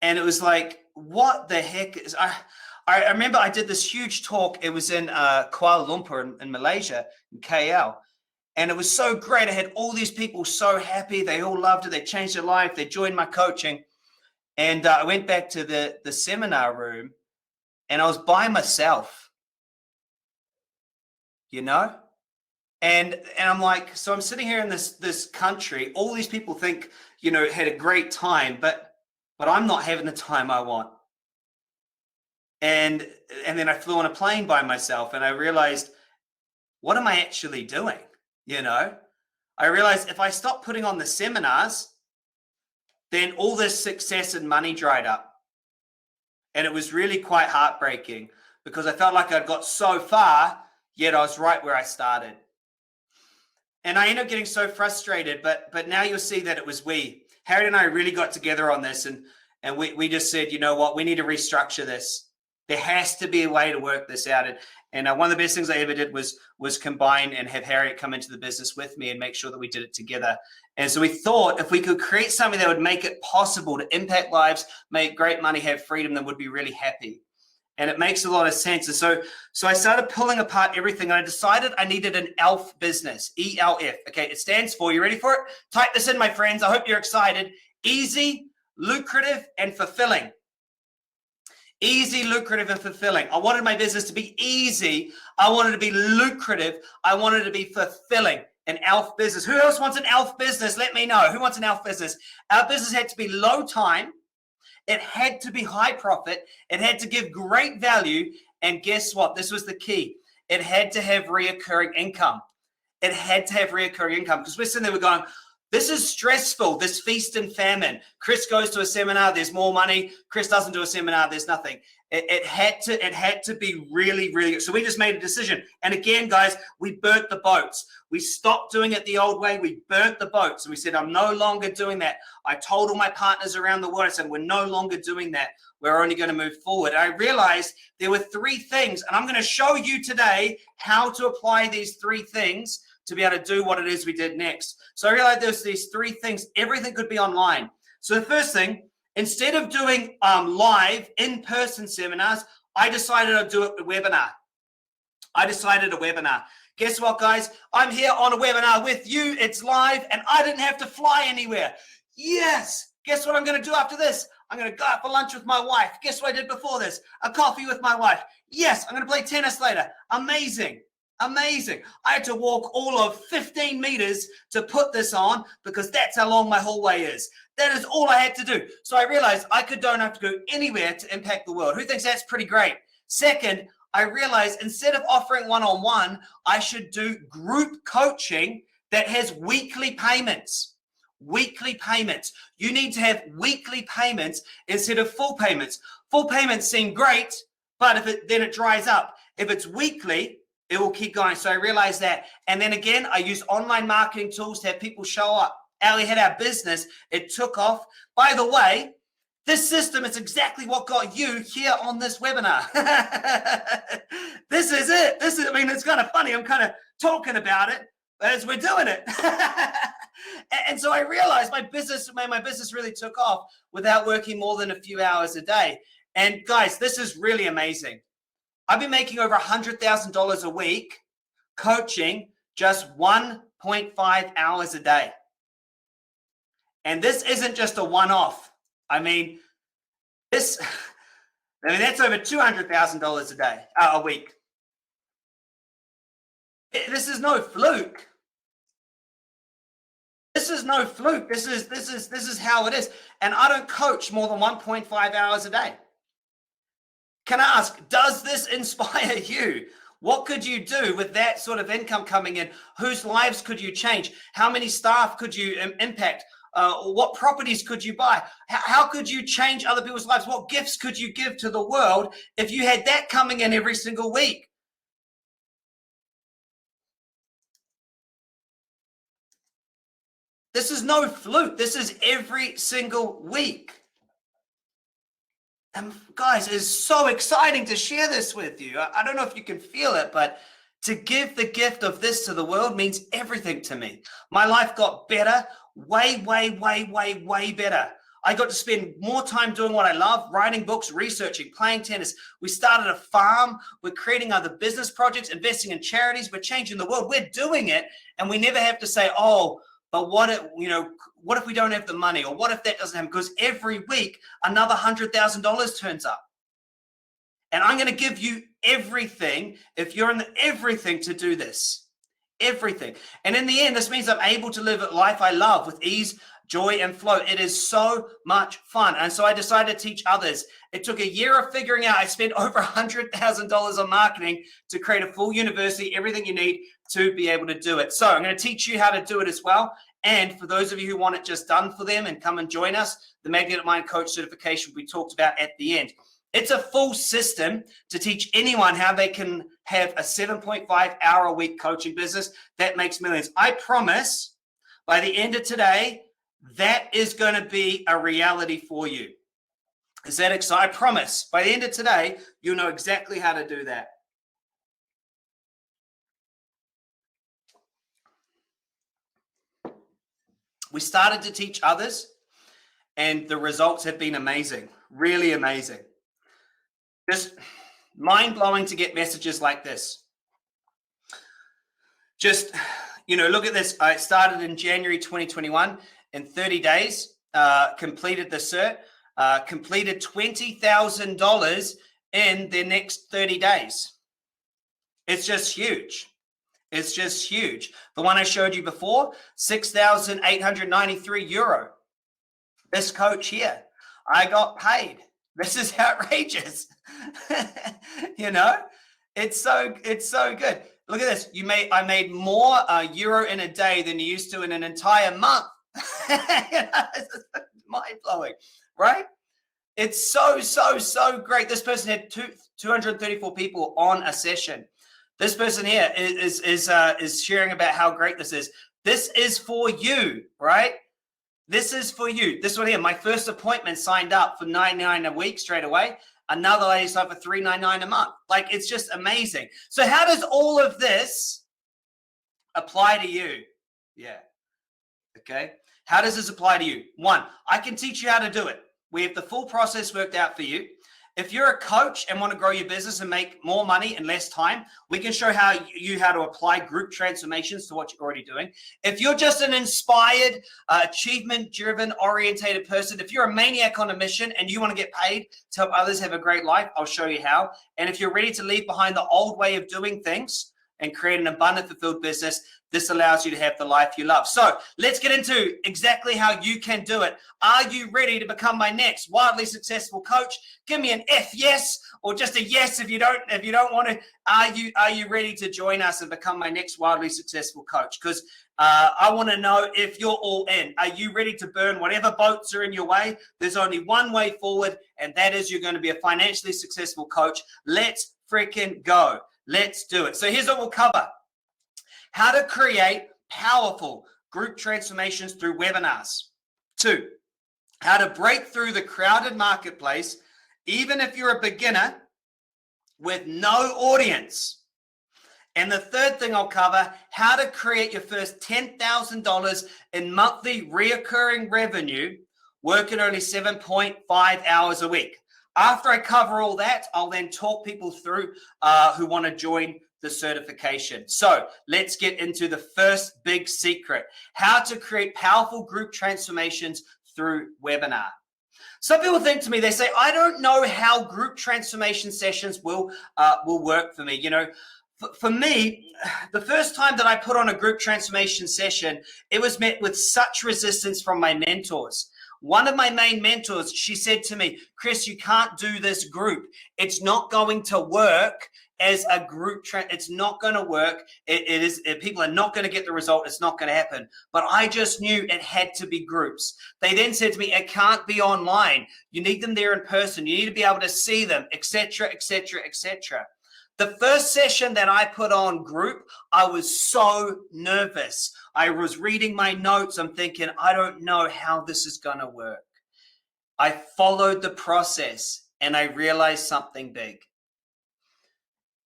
And it was like, what the heck is, I remember I did this huge talk. It was in Kuala Lumpur in Malaysia, in KL. And it was so great. I had all these people so happy. They all loved it. They changed their life. They joined my coaching. And I went back to the seminar room and I was by myself, you know? And I'm like, so I'm sitting here in this country. All these people think, you know, had a great time, but I'm not having the time I want. And then I flew on a plane by myself and I realized, what am I actually doing? You know, I realized if I stop putting on the seminars, then all this success and money dried up. And it was really quite heartbreaking because I felt like I'd got so far, yet I was right where I started. And I ended up getting so frustrated, but now you'll see that it was Harriet and I really got together on this and we just said, you know what, we need to restructure this. There has to be a way to work this out. And one of the best things I ever did was combine and have Harriet come into the business with me and make sure that we did it together. And so we thought if we could create something that would make it possible to impact lives, make great money, have freedom, then we'd be really happy. And it makes a lot of sense. And so I started pulling apart everything. And I decided I needed an ELF business, ELF. Okay, it stands for, you ready for it? Type this in, my friends. I hope you're excited. Easy, lucrative, and fulfilling. Easy, lucrative, and fulfilling. I wanted my business to be easy. I wanted to be lucrative. I wanted to be fulfilling. An ELF business. Who else wants an ELF business? Let me know. Who wants an ELF business? Our business had to be low time. It had to be high profit. It had to give great value. And guess what? This was the key. It had to have reoccurring income. It had to have reoccurring income because we're sitting there, we're going, this is stressful, this feast and famine. Chris goes to a seminar, there's more money. Chris doesn't do a seminar, there's nothing. It had to be really, really good. So we just made a decision. And again, guys, we burnt the boats. We stopped doing it the old way. We burnt the boats. And we said, I'm no longer doing that. I told all my partners around the world, I said, we're no longer doing that. We're only going to move forward. And I realized there were 3 things. And I'm going to show you today how to apply these 3 things to be able to do what it is we did next. So I realized there's these 3 things. Everything could be online. So the first thing, instead of doing live in-person seminars, I decided I'd do a webinar. Guess what, guys? I'm here on a webinar with you. It's live, and I didn't have to fly anywhere. Yes. Guess what I'm going to do after this? I'm going to go out for lunch with my wife. Guess what I did before this? A coffee with my wife. Yes, I'm going to play tennis later. Amazing. Amazing. I had to walk all of 15 meters to put this on because that's how long my hallway is. That is all I had to do. So I realized I don't have to go anywhere to impact the world. Who thinks that's pretty great? Second, I realized instead of offering one-on-one, I should do group coaching that has weekly payments. Weekly payments. You need to have weekly payments instead of full payments. Full payments seem great, but then it dries up. If it's weekly, it will keep going. So I realized that. And then again, I use online marketing tools to have people show up. Ali had our business. It took off. By the way, this system is exactly what got you here on this webinar. This is it. I mean, it's kind of funny. I'm kind of talking about it as we're doing it. And so I realized my business really took off without working more than a few hours a day. And guys, this is really amazing. I've been making over $100,000 a week coaching just 1.5 hours a day. And this isn't just a one-off. I mean, that's over $200,000 a day, a week. This is no fluke. This is no fluke. This is how it is. And I don't coach more than 1.5 hours a day. Can I ask, does this inspire you? What could you do with that sort of income coming in? Whose lives could you change? How many staff could you impact? What properties could you buy? How could you change other people's lives? What gifts could you give to the world if you had that coming in every single week? This is no fluke. This is every single week. And guys, it's so exciting to share this with you. I don't know if you can feel it, but to give the gift of this to the world means everything to me. My life got better, way better. I got to spend more time doing what I love, writing books, researching, playing tennis. We started a farm. We're creating other business projects, investing in charities. We're changing the world. We're doing it. And we never have to say, oh, but what if we don't have the money, or what if that doesn't happen? Because every week another $100,000 turns up, and I'm going to give you everything if you're in the everything to do this, everything. And in the end, this means I'm able to live a life I love with ease, joy, and flow. It is so much fun, and so I decided to teach others. It took a year of figuring out. I spent over $100,000 on marketing to create a full university, everything you need to be able to do it. So I'm going to teach you how to do it as well. And for those of you who want it just done for them and come and join us, the Magnetic Mind Coach certification we talked about at the end. It's a full system to teach anyone how they can have a 7.5 hour a week coaching business that makes millions. I promise by the end of today, that is going to be a reality for you. Is that exciting? I promise by the end of today, you'll know exactly how to do that. We started to teach others, and the results have been amazing, really amazing. Just mind-blowing to get messages like this. Just, look at this. I started in January 2021. In 30 days, completed the cert, completed $20,000 in the next 30 days. It's just huge. It's just huge. The one I showed you before, 6,893 euro. This coach here, I got paid. This is outrageous. It's so good. Look at this. I made more euro in a day than you used to in an entire month. It's mind-blowing, right? It's so great. This person had 234 people on a session. This person here is sharing about how great this is. This is for you, right? This is for you. This one here, my first appointment signed up for $99 a week straight away. Another lady signed up for $399 a month. Like, it's just amazing. So how does all of this apply to you? Yeah. Okay. How does this apply to you? One, I can teach you how to do it. We have the full process worked out for you. If you're a coach and want to grow your business and make more money in less time, we can show how to apply group transformations to what you're already doing. If you're just an inspired, achievement-driven, orientated person, if you're a maniac on a mission and you want to get paid to help others have a great life, I'll show you how. And if you're ready to leave behind the old way of doing things and create an abundant, fulfilled business, this allows you to have the life you love. So let's get into exactly how you can do it. Are you ready to become my next wildly successful coach? Give me an F yes, or just a yes if you don't want to. Are you ready to join us and become my next wildly successful coach? Because I want to know if you're all in. Are you ready to burn whatever boats are in your way? There's only one way forward, and that is you're going to be a financially successful coach. Let's freaking go. Let's do it. So here's what we'll cover. How to create powerful group transformations through webinars. 2, how to break through the crowded marketplace, even if you're a beginner with no audience. And the third thing I'll cover, how to create your first $10,000 in monthly reoccurring revenue, working only 7.5 hours a week. After I cover all that, I'll then talk people through who want to join the certification. So let's get into the first big secret, how to create powerful group transformations through webinar. Some people think to me, they say, I don't know how group transformation sessions will work for me. You know, for me, the first time that I put on a group transformation session, it was met with such resistance from my mentors. One of my main mentors, she said to me, Chris, you can't do this group. It's not going to work as a group. It's not going to work. People are not going to get the result. It's not going to happen. But I just knew it had to be groups. They then said to me, it can't be online. You need them there in person. You need to be able to see them, etc., etc., etc. The first session that I put on group, I was so nervous. I was reading my notes. I'm thinking, I don't know how this is going to work. I followed the process and I realized something big.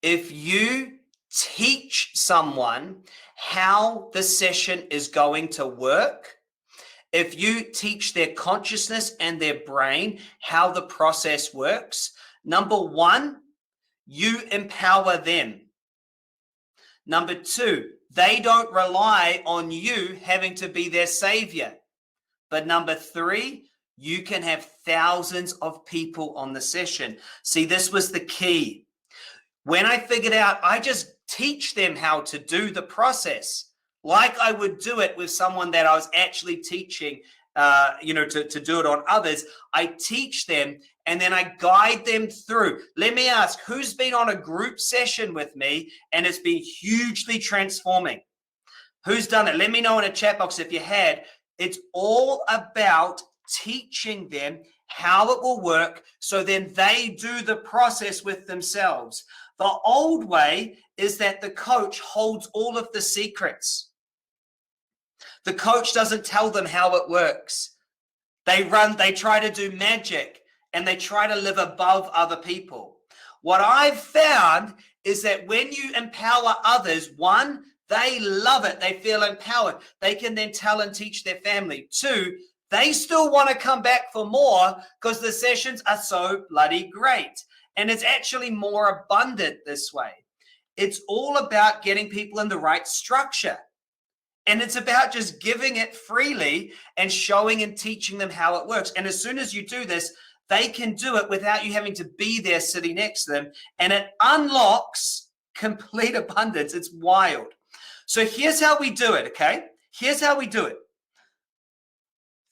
If you teach someone how the session is going to work, if you teach their consciousness and their brain how the process works, number one, you empower them. Number two, they don't rely on you having to be their savior. But number three, you can have thousands of people on the session. See, this was the key. When I figured out, I just teach them how to do the process like I would do it with someone that I was actually teaching, to do it on others. I teach them and then I guide them through. Let me ask, who's been on a group session with me and it's been hugely transforming? Who's done it? Let me know in a chat box if you had. It's all about teaching them how it will work so then they do the process with themselves. The old way is that the coach holds all of the secrets. The coach doesn't tell them how it works. They try to do magic and they try to live above other people. What I've found is that when you empower others, one, they love it. They feel empowered. They can then tell and teach their family. Two, they still want to come back for more because the sessions are so bloody great. And it's actually more abundant this way. It's all about getting people in the right structure. And it's about just giving it freely and showing and teaching them how it works. And as soon as you do this, they can do it without you having to be there sitting next to them. And it unlocks complete abundance. It's wild. So here's how we do it, okay? Here's how we do it.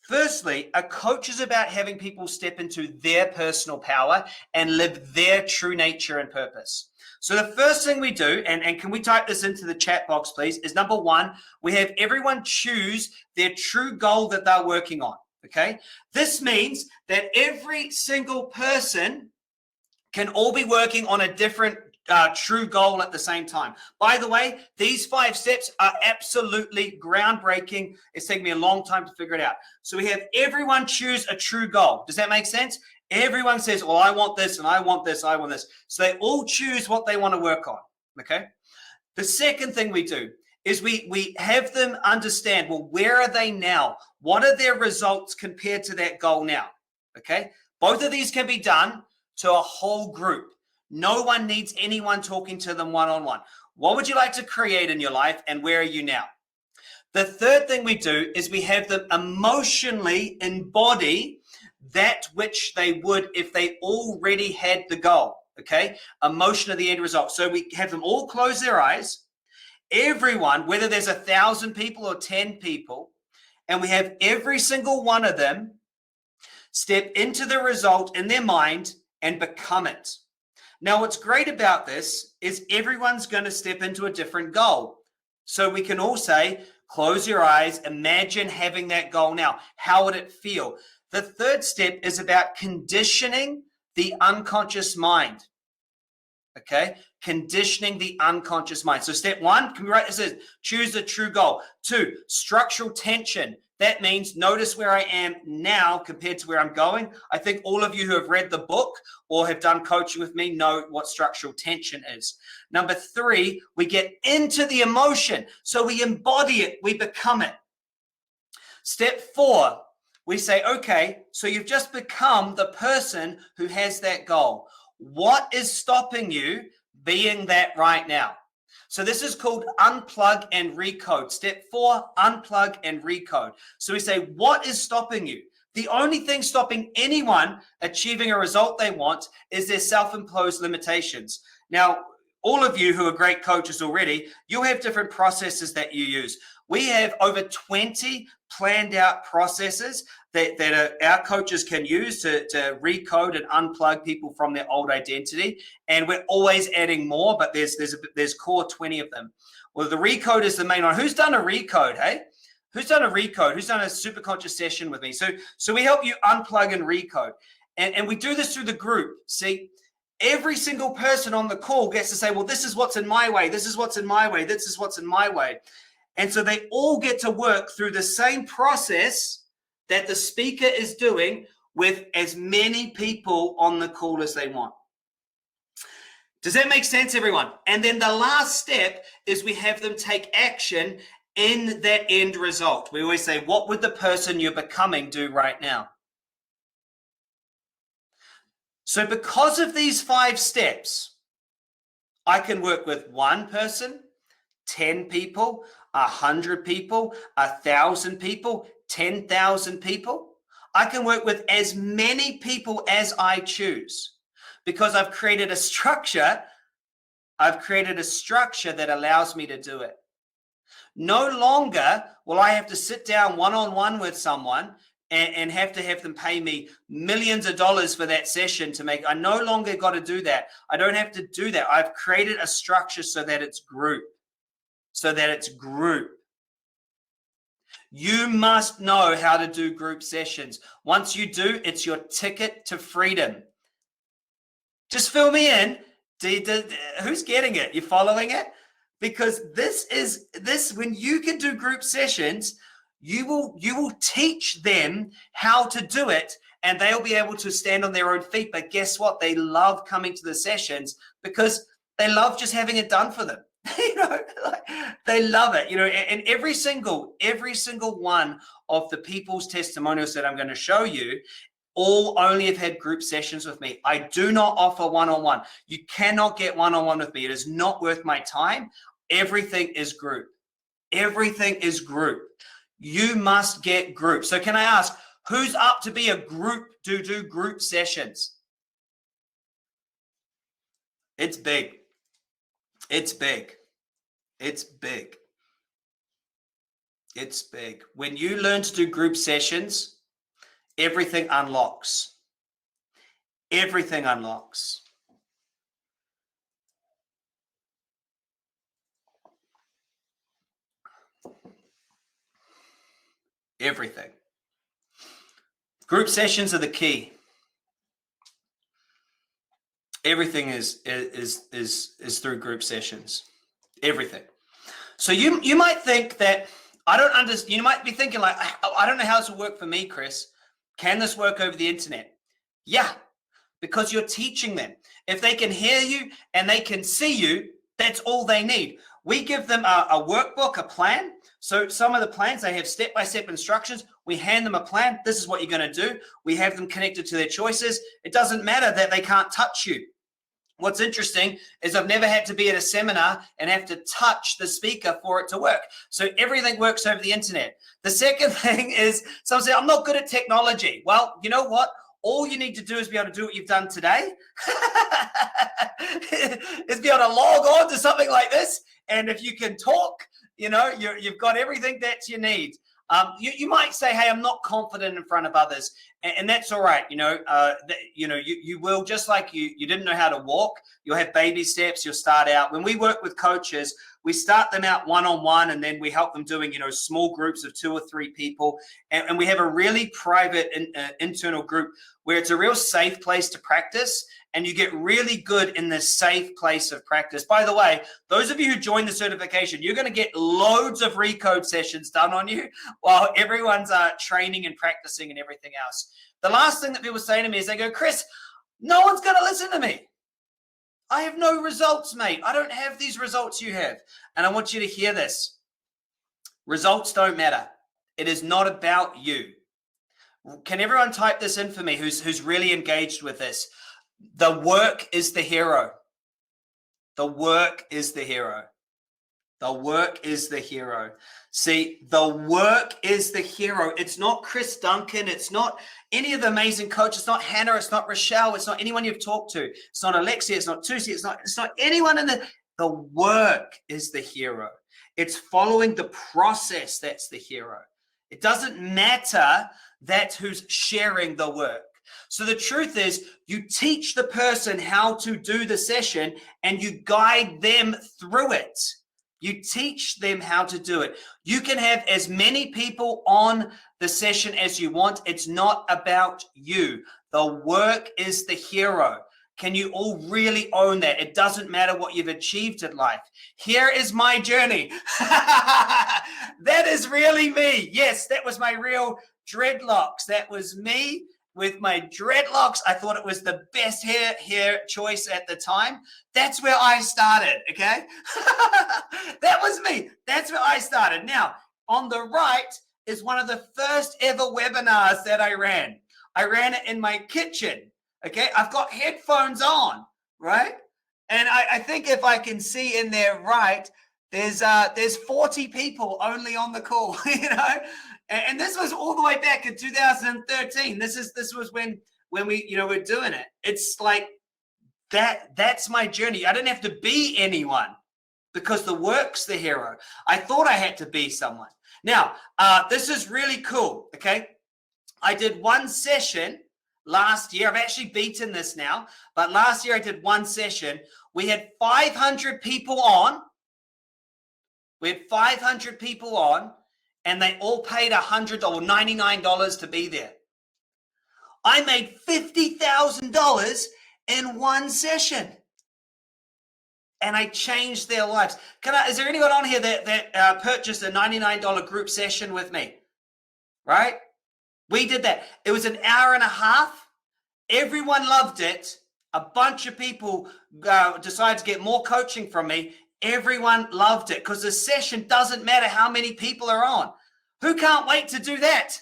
Firstly, a coach is about having people step into their personal power and live their true nature and purpose. So the first thing we do, and can we type this into the chat box, please, is number one, we have everyone choose their true goal that they're working on, okay? This means that every single person can all be working on a different true goal at the same time. By the way, these 5 steps are absolutely groundbreaking. It's taken me a long time to figure it out. So we have everyone choose a true goal. Does that make sense? Everyone says, well, I want this and I want this, I want this. So they all choose what they want to work on, okay? The second thing we do is we have them understand, well, where are they now? What are their results compared to that goal now, okay? Both of these can be done to a whole group. No one needs anyone talking to them one-on-one. What would you like to create in your life and where are you now? The third thing we do is we have them emotionally embody that which they would if they already had the goal, okay? Emotion of the end result. So we have them all close their eyes. Everyone, whether there's 1,000 people or 10 people, and we have every single one of them step into the result in their mind and become it. Now, what's great about this is everyone's going to step into a different goal. So we can all say, close your eyes, imagine having that goal now. How would it feel? The third step is about conditioning the unconscious mind. Okay, conditioning the unconscious mind. So step one, can we write this as choose a true goal. 2, structural tension. That means notice where I am now compared to where I'm going. I think all of you who have read the book or have done coaching with me know what structural tension is. Number 3, we get into the emotion. So we embody it, we become it. Step 4, we say, okay, so you've just become the person who has that goal. What is stopping you being that right now? So this is called unplug and recode. Step 4, unplug and recode. So we say, what is stopping you? The only thing stopping anyone achieving a result they want is their self-imposed limitations. Now, all of you who are great coaches already, you have different processes that you use. We have over 20 planned out processes that our coaches can use to recode and unplug people from their old identity. And we're always adding more, but there's core 20 of them. Well, the recode is the main one. Who's done a recode, hey? Who's done a recode? Who's done a super conscious session with me? So we help you unplug and recode. And we do this through the group. See, every single person on the call gets to say, well, this is what's in my way. This is what's in my way. This is what's in my way. And so they all get to work through the same process that the speaker is doing with as many people on the call as they want. Does that make sense, everyone? And then the last step is we have them take action in that end result. We always say, what would the person you're becoming do right now? So because of these 5 steps, I can work with 1 person, 10 people, 100 people, 1,000 people, 10,000 people. I can work with as many people as I choose because I've created a structure. I've created a structure that allows me to do it. No longer will I have to sit down one-on-one with someone and have to have them pay me millions of dollars for that session to make. I no longer got to do that. I don't have to do that. I've created a structure so that it's group. You must know how to do group sessions. Once you do, it's your ticket to freedom. Just fill me in. Who's getting it? You following it? Because this when you can do group sessions, you will teach them how to do it, and they'll be able to stand on their own feet. But guess what? They love coming to the sessions because they love just having it done for them. They love it. And every single one of the people's testimonials that I'm going to show you all only have had group sessions with me. I do not offer one-on-one. You cannot get one-on-one with me. It is not worth my time. Everything is group. Everything is group. You must get group. So can I ask, who's up to be a group to do group sessions? It's big. It's big. It's big. It's big. When you learn to do group sessions, everything unlocks. Everything unlocks. Everything. Group sessions are the key. Everything is through group sessions. Everything. So you might think that I don't understand. You might be thinking like, I don't know how this will work for me, Chris. Can this work over the internet? Yeah, because you're teaching them. If they can hear you and they can see you, that's all they need. We give them a workbook, a plan. So some of the plans, they have step-by-step instructions. We hand them a plan. This is what you're going to do. We have them connected to their choices. It doesn't matter that they can't touch you. What's interesting is I've never had to be at a seminar and have to touch the speaker for it to work. So everything works over the internet. The second thing is someone say, I'm not good at technology. Well, you know what? All you need to do is be able to do what you've done today. Is be able to log on to something like this. And if you can talk, you've got everything that you need. You might say, hey, I'm not confident in front of others. And that's all right. You will, just like you didn't know how to walk, you'll have baby steps. You'll start out. When we work with coaches, we start them out one-on-one, and then we help them doing, small groups of 2 or 3 people. And we have a really private internal group where it's a real safe place to practice. And you get really good in this safe place of practice. By the way, those of you who join the certification, you're going to get loads of recode sessions done on you while everyone's training and practicing and everything else. The last thing that people say to me is they go, Chris, no one's going to listen to me. I have no results, mate. I don't have these results you have. And I want you to hear this. Results don't matter. It is not about you. Can everyone type this in for me who's really engaged with this? The work is the hero. The work is the hero. The work is the hero. See, the work is the hero. It's not Chris Duncan. It's not any of the amazing coaches. It's not Hannah. It's not Rochelle. It's not anyone you've talked to. It's not Alexia. It's not Tusi. It's not anyone in the work is the hero. It's following the process that's the hero. It doesn't matter that's who's sharing the work. So the truth is, you teach the person how to do the session and you guide them through it. You teach them how to do it. You can have as many people on the session as you want. It's not about you. The work is the hero. Can you all really own that? It doesn't matter what you've achieved in life. Here is my journey. That is really me. Yes, that was my real dreadlocks. That was me with my dreadlocks. I thought it was the best hair choice at the time. That's where I started, okay? That was me. That's where I started. Now, on the right is one of the first ever webinars that I ran. I ran it in my kitchen. Okay, I've got headphones on, right? And I think if I can see in there right, there's 40 people only on the call, you know? And this was all the way back in 2013. This was when we, you know, we're doing it. It's like that's my journey. I didn't have to be anyone because the work's the hero. I thought I had to be someone. Now, this is really cool, okay? I did one session last year. I've actually beaten this now, but last year I did one session. We had 500 people on. And they all paid $100 or $99 to be there. I made $50,000 in one session. And I changed their lives. Is there anyone on here that purchased a $99 group session with me? Right? We did that. It was an hour and a half. Everyone loved it. A bunch of people decided to get more coaching from me. Everyone loved it because the session doesn't matter how many people are on. Who can't wait to do that?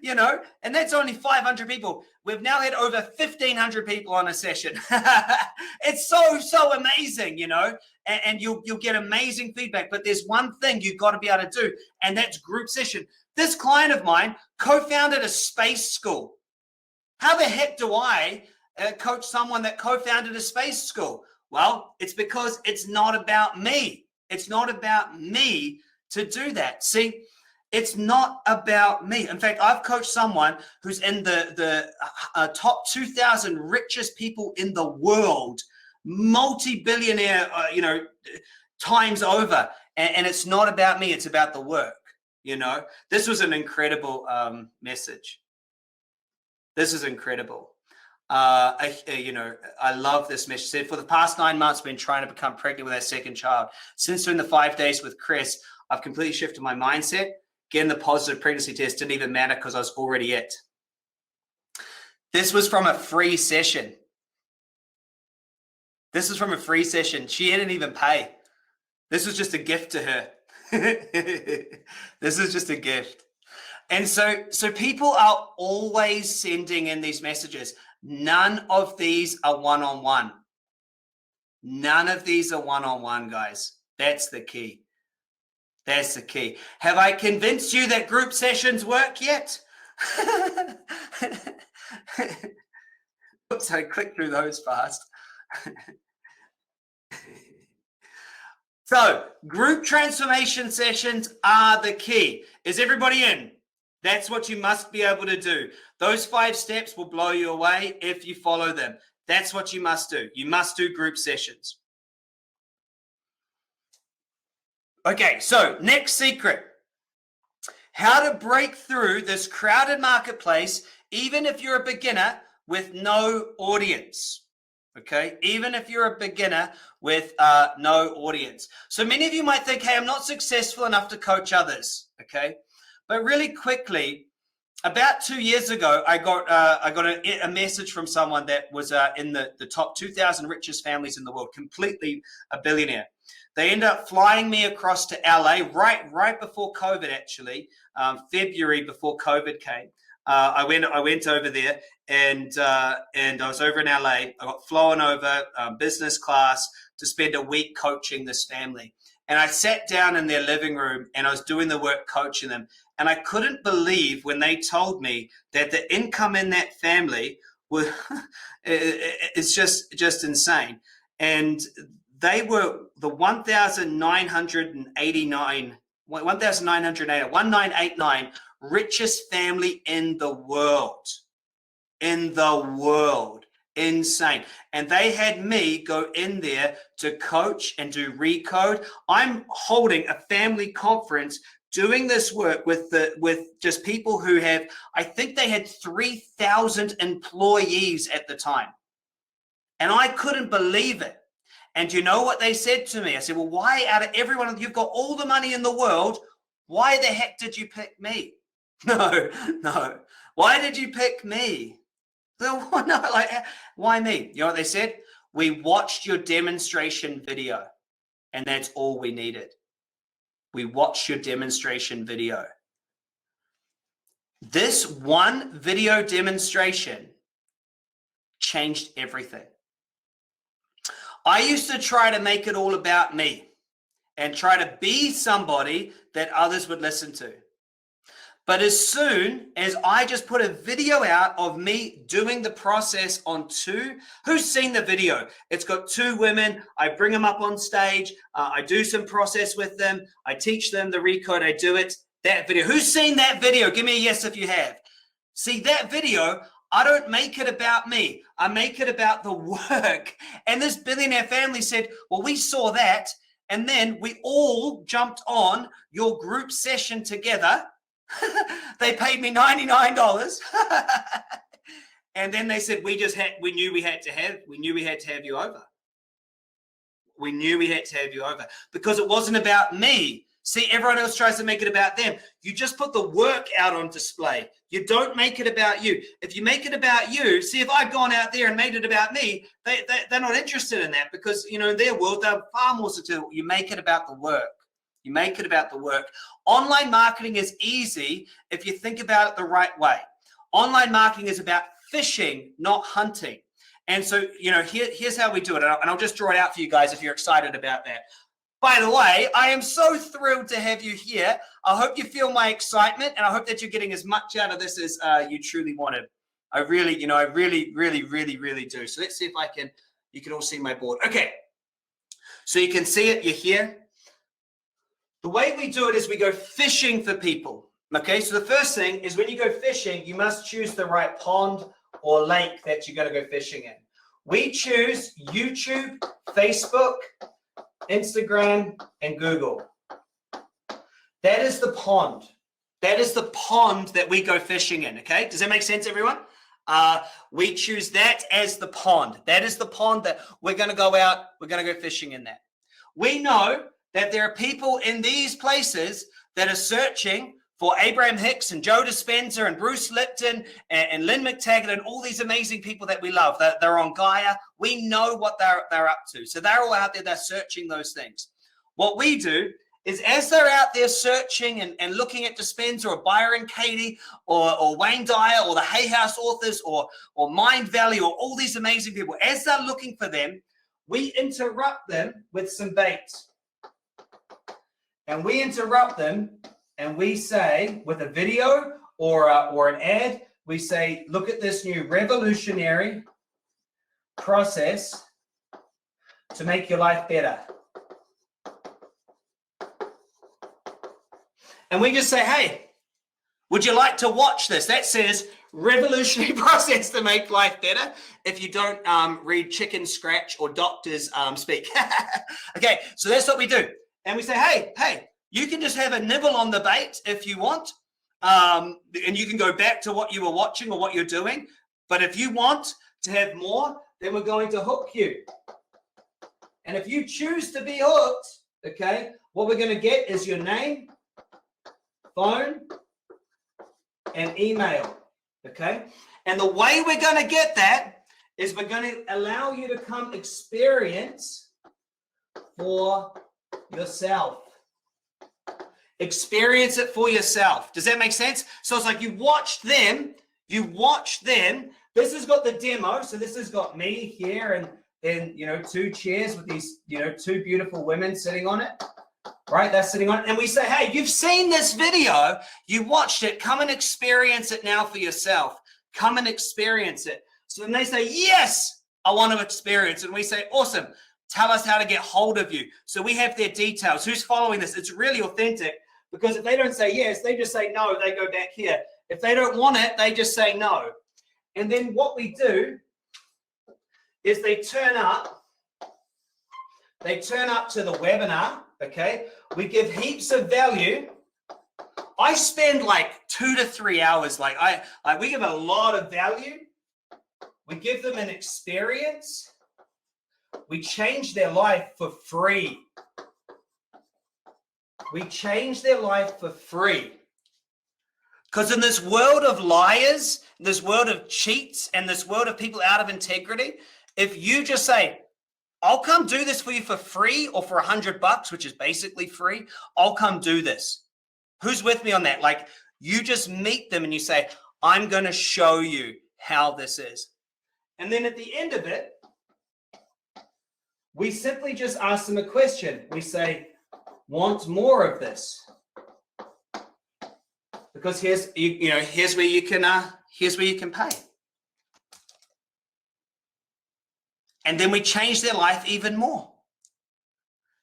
You know, and that's only 500 people. We've now had over 1,500 people on a session. It's so amazing, you know, and you'll get amazing feedback. But there's one thing you've got to be able to do, and that's group session. This client of mine co-founded a space school. How the heck do I coach someone that co-founded a space school? Well, it's because it's not about me. It's not about me to do that. See, it's not about me. In fact, I've coached someone who's in the top 2,000 richest people in the world, multi-billionaire, you know, times over. And it's not about me. It's about the work. You know, this was an incredible message. This is incredible. You know, I love this message. Said, for the past 9 months, I've been trying to become pregnant with our second child. Since doing the 5 days with Chris, I've completely shifted my mindset. Getting the positive pregnancy test didn't even matter because I was already it. This was from a free session. This is from a free session. She didn't even pay. This was just a gift to her. This is just a gift. And so people are always sending in these messages. None of these are one-on-one. None of these are one-on-one, guys. That's the key. That's the key. Have I convinced you that group sessions work yet? Oops, I clicked through those fast. So, group transformation sessions are the key. Is everybody in? That's what you must be able to do. Those 5 steps will blow you away if you follow them. That's what you must do. You must do group sessions. Okay, so next secret. How to break through this crowded marketplace, even if you're a beginner with no audience. Okay, even if you're a beginner with no audience. So many of you might think, hey, I'm not successful enough to coach others. Okay, but really quickly, about 2 years ago, I got a message from someone that was in the top 2,000 richest families in the world, completely a billionaire. They ended up flying me across to LA right before COVID, actually, February before COVID came. I went over there, and I was over in LA. I got flown over business class to spend a week coaching this family. And I sat down in their living room and I was doing the work coaching them. And I couldn't believe when they told me that the income in that family was it's just insane. And they were the 1989 richest family in the world. Insane. And they had me go in there to coach and do recode. I'm holding a family conference doing this work with just people who have, I think they had 3,000 employees at the time. And I couldn't believe it. And you know what they said to me? I said, well, why out of everyone, you've got all the money in the world, why the heck did you pick me? No. Why did you pick me? No, like, why me? You know what they said? We watched your demonstration video, and that's all we needed. We watched your demonstration video. This one video demonstration changed everything. I used to try to make it all about me and try to be somebody that others would listen to. But as soon as I just put a video out of me doing the process on who's seen the video? It's got 2 women. I bring them up on stage. I do some process with them. I teach them the recode. I do it. That video. Who's seen that video? Give me a yes if you have. See, that video, I don't make it about me. I make it about the work. And this billionaire family said, well, we saw that. And then we all jumped on your group session together. They paid me $99. And then they said, we knew we had to have you over. We knew we had to have you over because it wasn't about me. See, everyone else tries to make it about them. You just put the work out on display. You don't make it about you. If you make it about you, see, if I'd gone out there and made it about me, they're not interested in that because, you know, in their world, they're far more successful. You make it about the work. You make it about the work. Online marketing is easy if you think about it the right way. Online marketing is about fishing, not hunting. And so, you know, here's how we do it. And I'll just draw it out for you guys if you're excited about that. By the way, I am so thrilled to have you here. I hope you feel my excitement, and I hope that you're getting as much out of this as you truly wanted. I really do. So let's see if you can all see my board. Okay. So you can see it, you're here. The way we do it is we go fishing for people. Okay, so the first thing is when you go fishing, you must choose the right pond or lake that you're going to go fishing in. We choose YouTube, Facebook, Instagram, and Google. That is the pond. That is the pond that we go fishing in, okay? Does that make sense, everyone? We choose that as the pond. That is the pond that we're going to go out, we're going to go fishing in that. We know that there are people in these places that are searching for Abraham Hicks and Joe Dispenza and Bruce Lipton and Lynn McTaggart and all these amazing people that we love. They're on Gaia. We know what they're up to. So they're all out there. They're searching those things. What we do is as they're out there searching and looking at Dispenza or Byron Katie or Wayne Dyer or the Hay House authors or Mind Valley or all these amazing people, as they're looking for them, we interrupt them with some bait. And we interrupt them and we say, with a video or an ad, we say, look at this new revolutionary process to make your life better. And we just say, hey, would you like to watch this? That says revolutionary process to make life better. If you don't read chicken scratch or doctors speak. Okay, so that's what we do. And we say, hey, you can just have a nibble on the bait if you want. And you can go back to what you were watching or what you're doing. But if you want to have more, then we're going to hook you. And if you choose to be hooked, okay, what we're going to get is your name, phone, and email, okay? And the way we're going to get that is we're going to allow you to come experience for yourself. Experience it for yourself. Does that make sense? So it's like you watch them. This has got the demo. So this has got me here and you know, 2 chairs with these, you know, 2 beautiful women sitting on it. Right? They're sitting on it. And we say, hey, you've seen this video. You watched it. Come and experience it now for yourself. Come and experience it. So then they say, yes, I want to experience it. And we say, awesome. Tell us how to get hold of you. So we have their details. Who's following this? It's really authentic, because if they don't say yes, they just say no, they go back here. If they don't want it, they just say no. And then what we do is they turn up to the webinar, okay? We give heaps of value. I spend like 2 to 3 hours. We give a lot of value. We give them an experience. We change their life for free. We change their life for free. Because in this world of liars, this world of cheats, and this world of people out of integrity, if you just say, I'll come do this for you for free, or for $100, which is basically free, I'll come do this. Who's with me on that? Like, you just meet them and you say, I'm going to show you how this is. And then at the end of it, we simply just ask them a question. We say, want more of this? Because here's where you can pay. And then we change their life even more.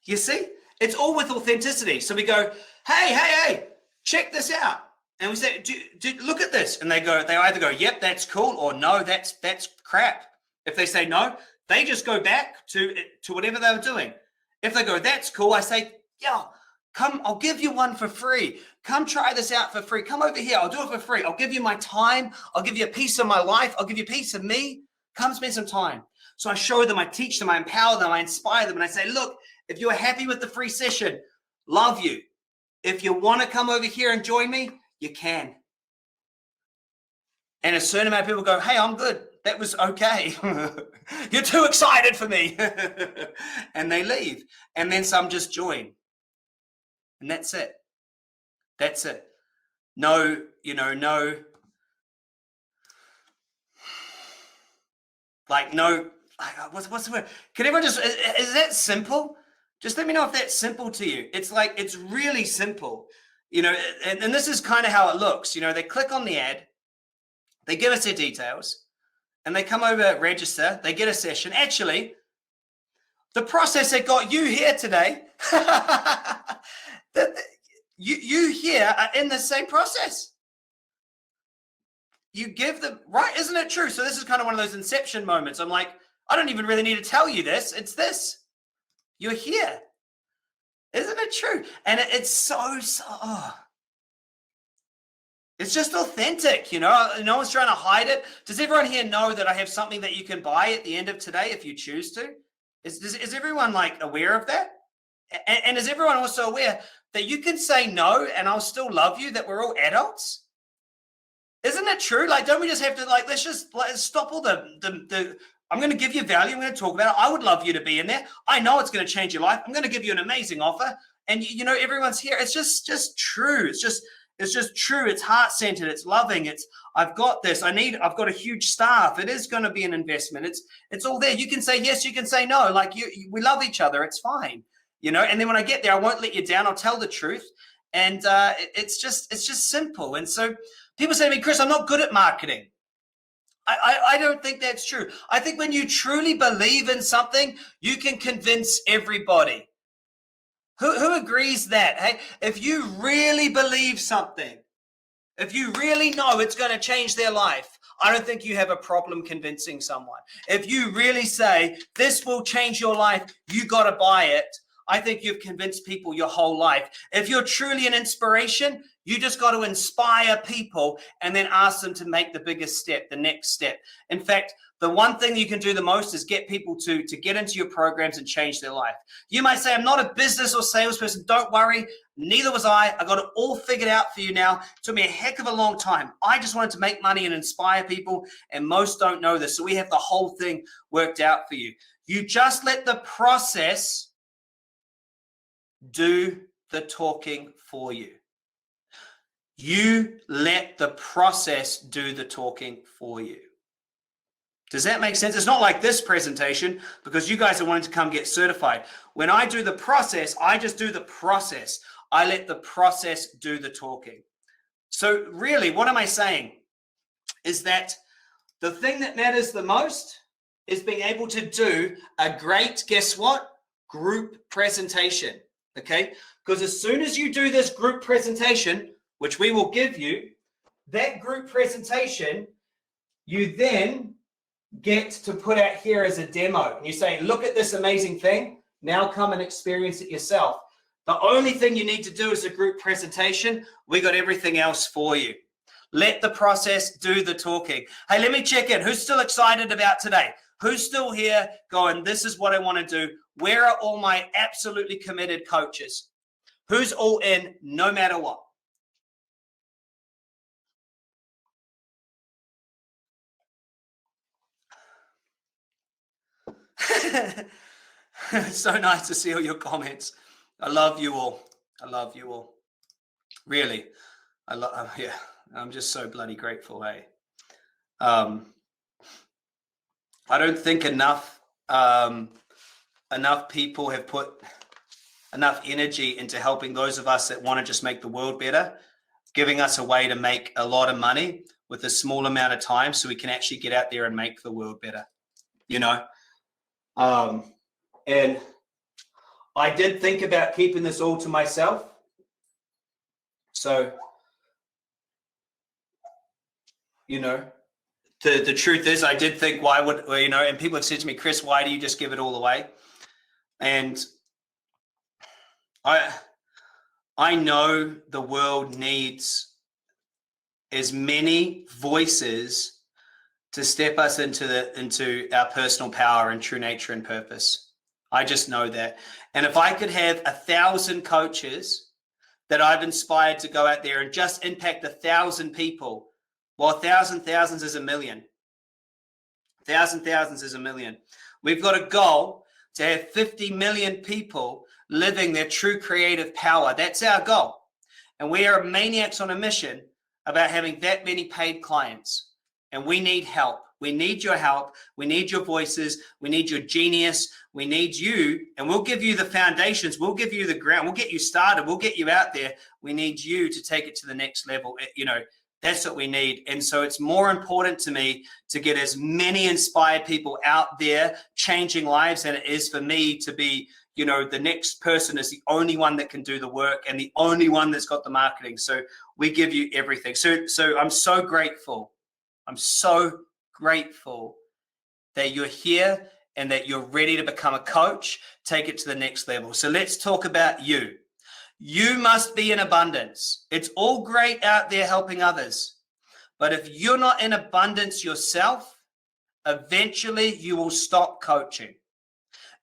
You see? It's all with authenticity. So we go, hey, check this out. And we say, look at this. And they either go, yep, that's cool, or no, that's crap. If they say no, they just go back to whatever they were doing. If they go, that's cool, I say, yeah, come, I'll give you one for free. Come try this out for free. Come over here, I'll do it for free. I'll give you my time. I'll give you a piece of my life. I'll give you a piece of me. Come spend some time. So I show them, I teach them, I empower them, I inspire them. And I say, look, if you're happy with the free session, love you. If you want to come over here and join me, you can. And a certain amount of people go, hey, I'm good. That was okay. You're too excited for me. And they leave. And then some just join. And that's it. That's it. No. Like, no. What's the word? Can everyone just, is that simple? Just let me know if that's simple to you. It's like, it's really simple. And this is kind of how it looks. They click on the ad. They give us their details. And they come over, register, they get a session. Actually, the process that got you here today, you here are in the same process. You give them, right? Isn't it true? So this is kind of one of those inception moments. I'm like, I don't even really need to tell you this. It's this. You're here. Isn't it true? And it's so it's just authentic, no one's trying to hide it. Does everyone here know that I have something that you can buy at the end of today if you choose to? Is everyone like aware of that? And is everyone also aware that you can say no and I'll still love you, that we're all adults? Isn't it true? Like, don't we just have to let's stop all the I'm going to give you value. I'm going to talk about it. I would love you to be in there. I know it's going to change your life. I'm going to give you an amazing offer. And everyone's here. It's just true. It's just true. It's heart-centered. It's loving. I've got this. I've got a huge staff. It is going to be an investment. It's all there. You can say yes. You can say no. Like we love each other. It's fine. And then when I get there, I won't let you down. I'll tell the truth. And it's just simple. And so people say to me, Chris, I'm not good at marketing. I don't think that's true. I think when you truly believe in something, you can convince everybody. Who agrees that? Hey, if you really believe something, if you really know it's going to change their life, I don't think you have a problem convincing someone. If you really say this will change your life, you got to buy it. I think you've convinced people your whole life. If you're truly an inspiration, you just got to inspire people and then ask them to make the biggest step, the next step. In fact, the one thing you can do the most is get people to get into your programs and change their life. You might say, I'm not a business or salesperson. Don't worry. Neither was I. I got it all figured out for you now. It took me a heck of a long time. I just wanted to make money and inspire people, and most don't know this. So we have the whole thing worked out for you. You just let the process do the talking for you. You let the process do the talking for you. Does that make sense? It's not like this presentation because you guys are wanting to come get certified. When I do the process, I just do the process. I let the process do the talking. So really, what am I saying? Is that the thing that matters the most is being able to do a great, guess what? Group presentation, okay? Because as soon as you do this group presentation, which we will give you, that group presentation, you then get to put out here as a demo. And you say, look at this amazing thing. Now come and experience it yourself. The only thing you need to do is a group presentation. We got everything else for you. Let the process do the talking. Hey, let me check in. Who's still excited about today? Who's still here going, this is what I want to do? Where are all my absolutely committed coaches? Who's all in no matter what? So nice to see all your comments. I love you all. I love you all. Really. Yeah, I'm just so bloody grateful, hey. I don't think enough people have put enough energy into helping those of us that want to just make the world better, giving us a way to make a lot of money with a small amount of time so we can actually get out there and make the world better, you know? And I did think about keeping this all to myself. So, you know, the truth is I did think, why would, you know, and people have said to me, Chris, why do you just give it all away? And I know the world needs as many voices to step us into our personal power and true nature and purpose. I just know that. And if I could have 1,000 coaches that I've inspired to go out there and just impact 1,000 people, well, 1,000 thousands is a million. 1,000 thousands is a million. We've got a goal to have 50 million people living their true creative power. That's our goal. And we are maniacs on a mission about having that many paid clients. And we need help. We need your help. We need your voices. We need your genius. We need you. And we'll give you the foundations. We'll give you the ground. We'll get you started. We'll get you out there. We need you to take it to the next level. You know, that's what we need. And so it's more important to me to get as many inspired people out there changing lives than it is for me to be, you know, the next person is the only one that can do the work and the only one that's got the marketing. So we give you everything. So I'm so grateful. I'm so grateful that you're here and that you're ready to become a coach, take it to the next level. So let's talk about you. You must be in abundance. It's all great out there helping others, but if you're not in abundance yourself, eventually you will stop coaching.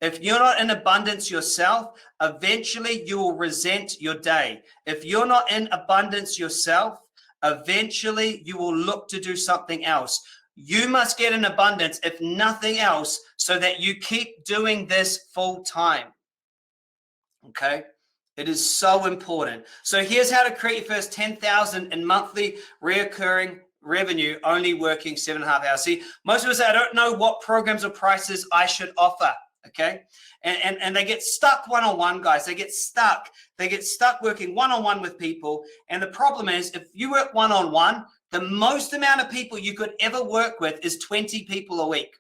If you're not in abundance yourself, eventually you will resent your day. If you're not in abundance yourself, eventually you will look to do something else. You must get in abundance, if nothing else, so that you keep doing this full time. Okay? It is so important. So here's how to create your first 10,000 in monthly reoccurring revenue, only working 7.5 hours. See, most of us say, I don't know what programs or prices I should offer. Okay. And they get stuck one-on-one, guys. They get stuck working one-on-one with people. And the problem is, if you work one-on-one, the most amount of people you could ever work with is 20 people a week,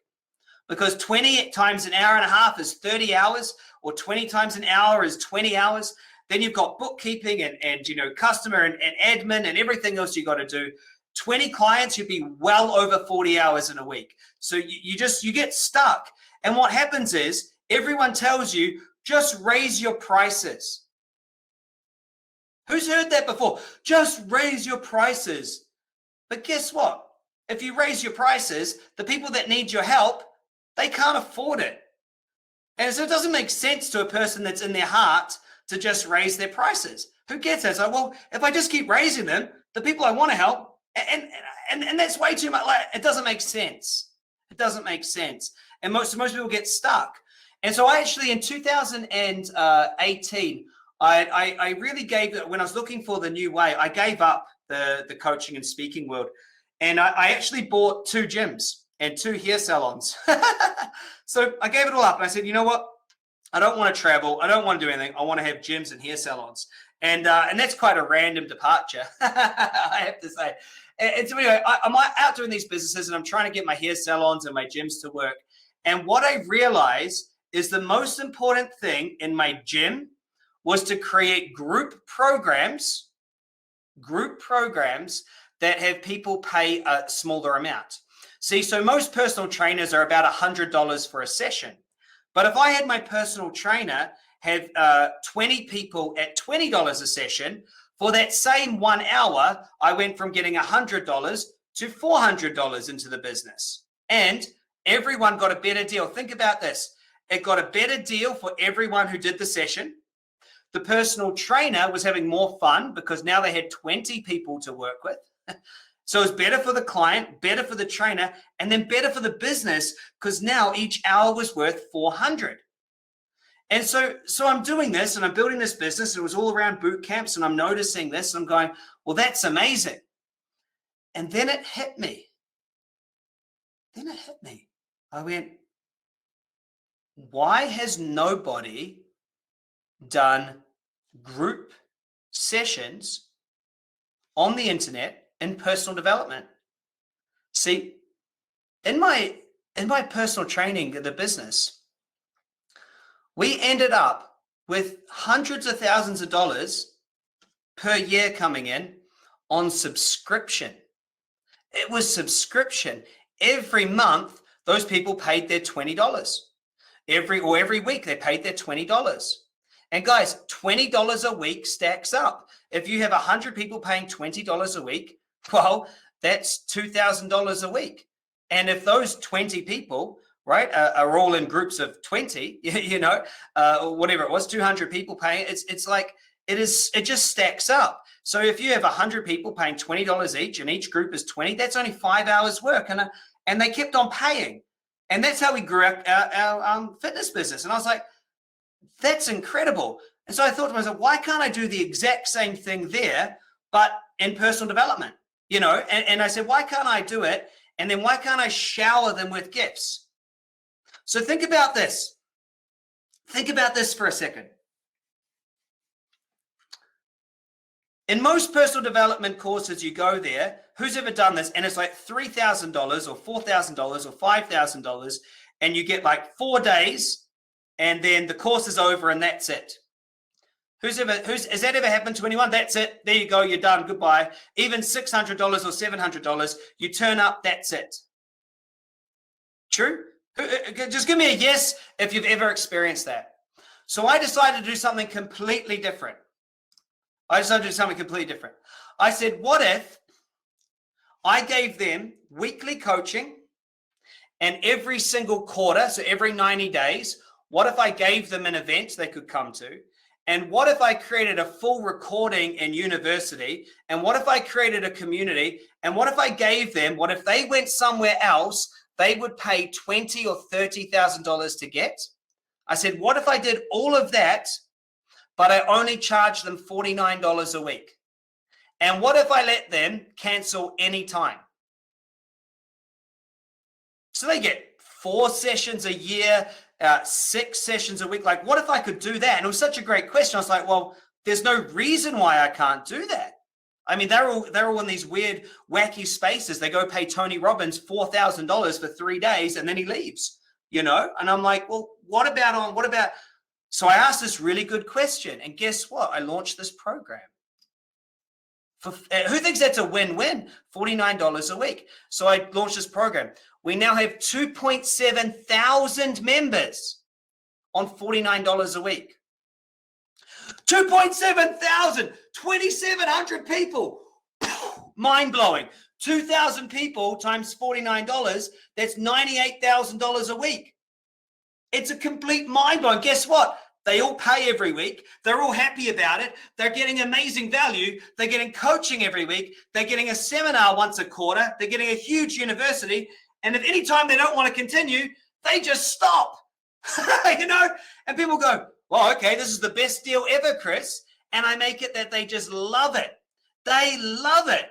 because 20 times an hour and a half is 30 hours, or 20 times an hour is 20 hours. Then you've got bookkeeping and you know, customer and admin and everything else you got to do. 20 clients, you'd be well over 40 hours in a week. So you get stuck. And what happens is everyone tells you, just raise your prices. Who's heard that before? Just raise your prices. But guess what? If you raise your prices, the people that need your help, they can't afford it. And so it doesn't make sense to a person that's in their heart to just raise their prices. Who gets that? So, well, if I just keep raising them, the people I want to help, and that's way too much. Like, it doesn't make sense. It doesn't make sense. And most people get stuck. And so I actually, in 2018, I really gave, when I was looking for the new way, I gave up the coaching and speaking world. And I actually bought 2 gyms and 2 hair salons. So I gave it all up and I said, you know what? I don't want to travel. I don't want to do anything. I want to have gyms and hair salons. And that's quite a random departure, I have to say. And so anyway, I'm out doing these businesses and I'm trying to get my hair salons and my gyms to work. And what I realized is the most important thing in my gym was to create group programs that have people pay a smaller amount. See, so most personal trainers are about $100 for a session. But if I had my personal trainer have 20 people at $20 a session, for that same 1 hour, I went from getting $100 to $400 into the business. And everyone got a better deal. Think about this. It got a better deal for everyone who did the session. The personal trainer was having more fun because now they had 20 people to work with. So it's better for the client, better for the trainer, and then better for the business because now each hour was worth $400. And so I'm doing this and I'm building this business. It was all around boot camps and I'm noticing this and I'm going, well, that's amazing. And then it hit me. I went, why has nobody done group sessions on the internet in personal development? See, in my personal training, the business, we ended up with hundreds of thousands of dollars per year coming in on subscription. It was subscription. Every month, those people paid their $20. Every week, they paid their $20. And guys, $20 a week stacks up. If you have 100 people paying $20 a week, well, that's $2,000 a week. And if those 20 people, right, are all in groups of 20, whatever it was, 200 people paying, it's like, it just stacks up. So if you have 100 people paying $20 each and each group is 20, that's only 5 hours work. And they kept on paying. And that's how we grew our fitness business. And I was like, that's incredible. And so I thought to myself, why can't I do the exact same thing there, but in personal development? And I said, why can't I do it? And then why can't I shower them with gifts? So think about this. Think about this for a second. In most personal development courses, you go there, who's ever done this? And it's like $3,000 or $4,000 or $5,000, and you get like 4 days, and then the course is over and that's it. Has that ever happened to anyone? That's it. There you go. You're done. Goodbye. Even $600 or $700, you turn up. That's it. True? Just give me a yes if you've ever experienced that. So I decided to do something completely different. I said, what if I gave them weekly coaching and every single quarter, so every 90 days, what if I gave them an event they could come to? And what if I created a full recording in university? And what if I created a community? And what if I gave them, what if they went somewhere else, they would pay $20,000 or $30,000 to get? I said, what if I did all of that, but I only charged them $49 a week? And what if I let them cancel anytime? So they get 4 sessions a year, 6 sessions a week. Like, what if I could do that? And it was such a great question. I was like, well, there's no reason why I can't do that. I mean, they're all in these weird, wacky spaces. They go pay Tony Robbins $4,000 for 3 days and then he leaves, And I'm like, well, what about, so I asked this really good question, and guess what? I launched this program. Who thinks that's a win-win? $49 a week. So I launched this program. We now have 2.7 thousand members on $49 a week. 2.7 thousand, 2,700 people. Mind-blowing. 2,000 people times $49, that's $98,000 a week. It's a complete mind-blowing. Guess what? They all pay every week. They're all happy about it. They're getting amazing value. They're getting coaching every week. They're getting a seminar once a quarter. They're getting a huge university. And if any time they don't want to continue, they just stop. And people go, well, okay, this is the best deal ever, Chris. And I make it that they just love it. They love it.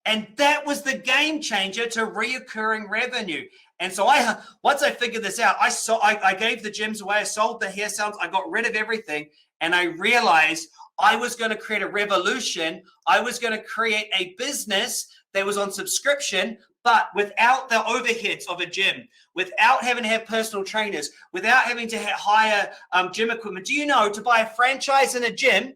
And that was the game changer to reoccurring revenue. And so once I figured this out, I gave the gyms away, I sold the hair salons, I got rid of everything, and I realized I was going to create a revolution. I was going to create a business that was on subscription, but without the overheads of a gym, without having to have personal trainers, without having to hire gym equipment. Do you know, to buy a franchise in a gym,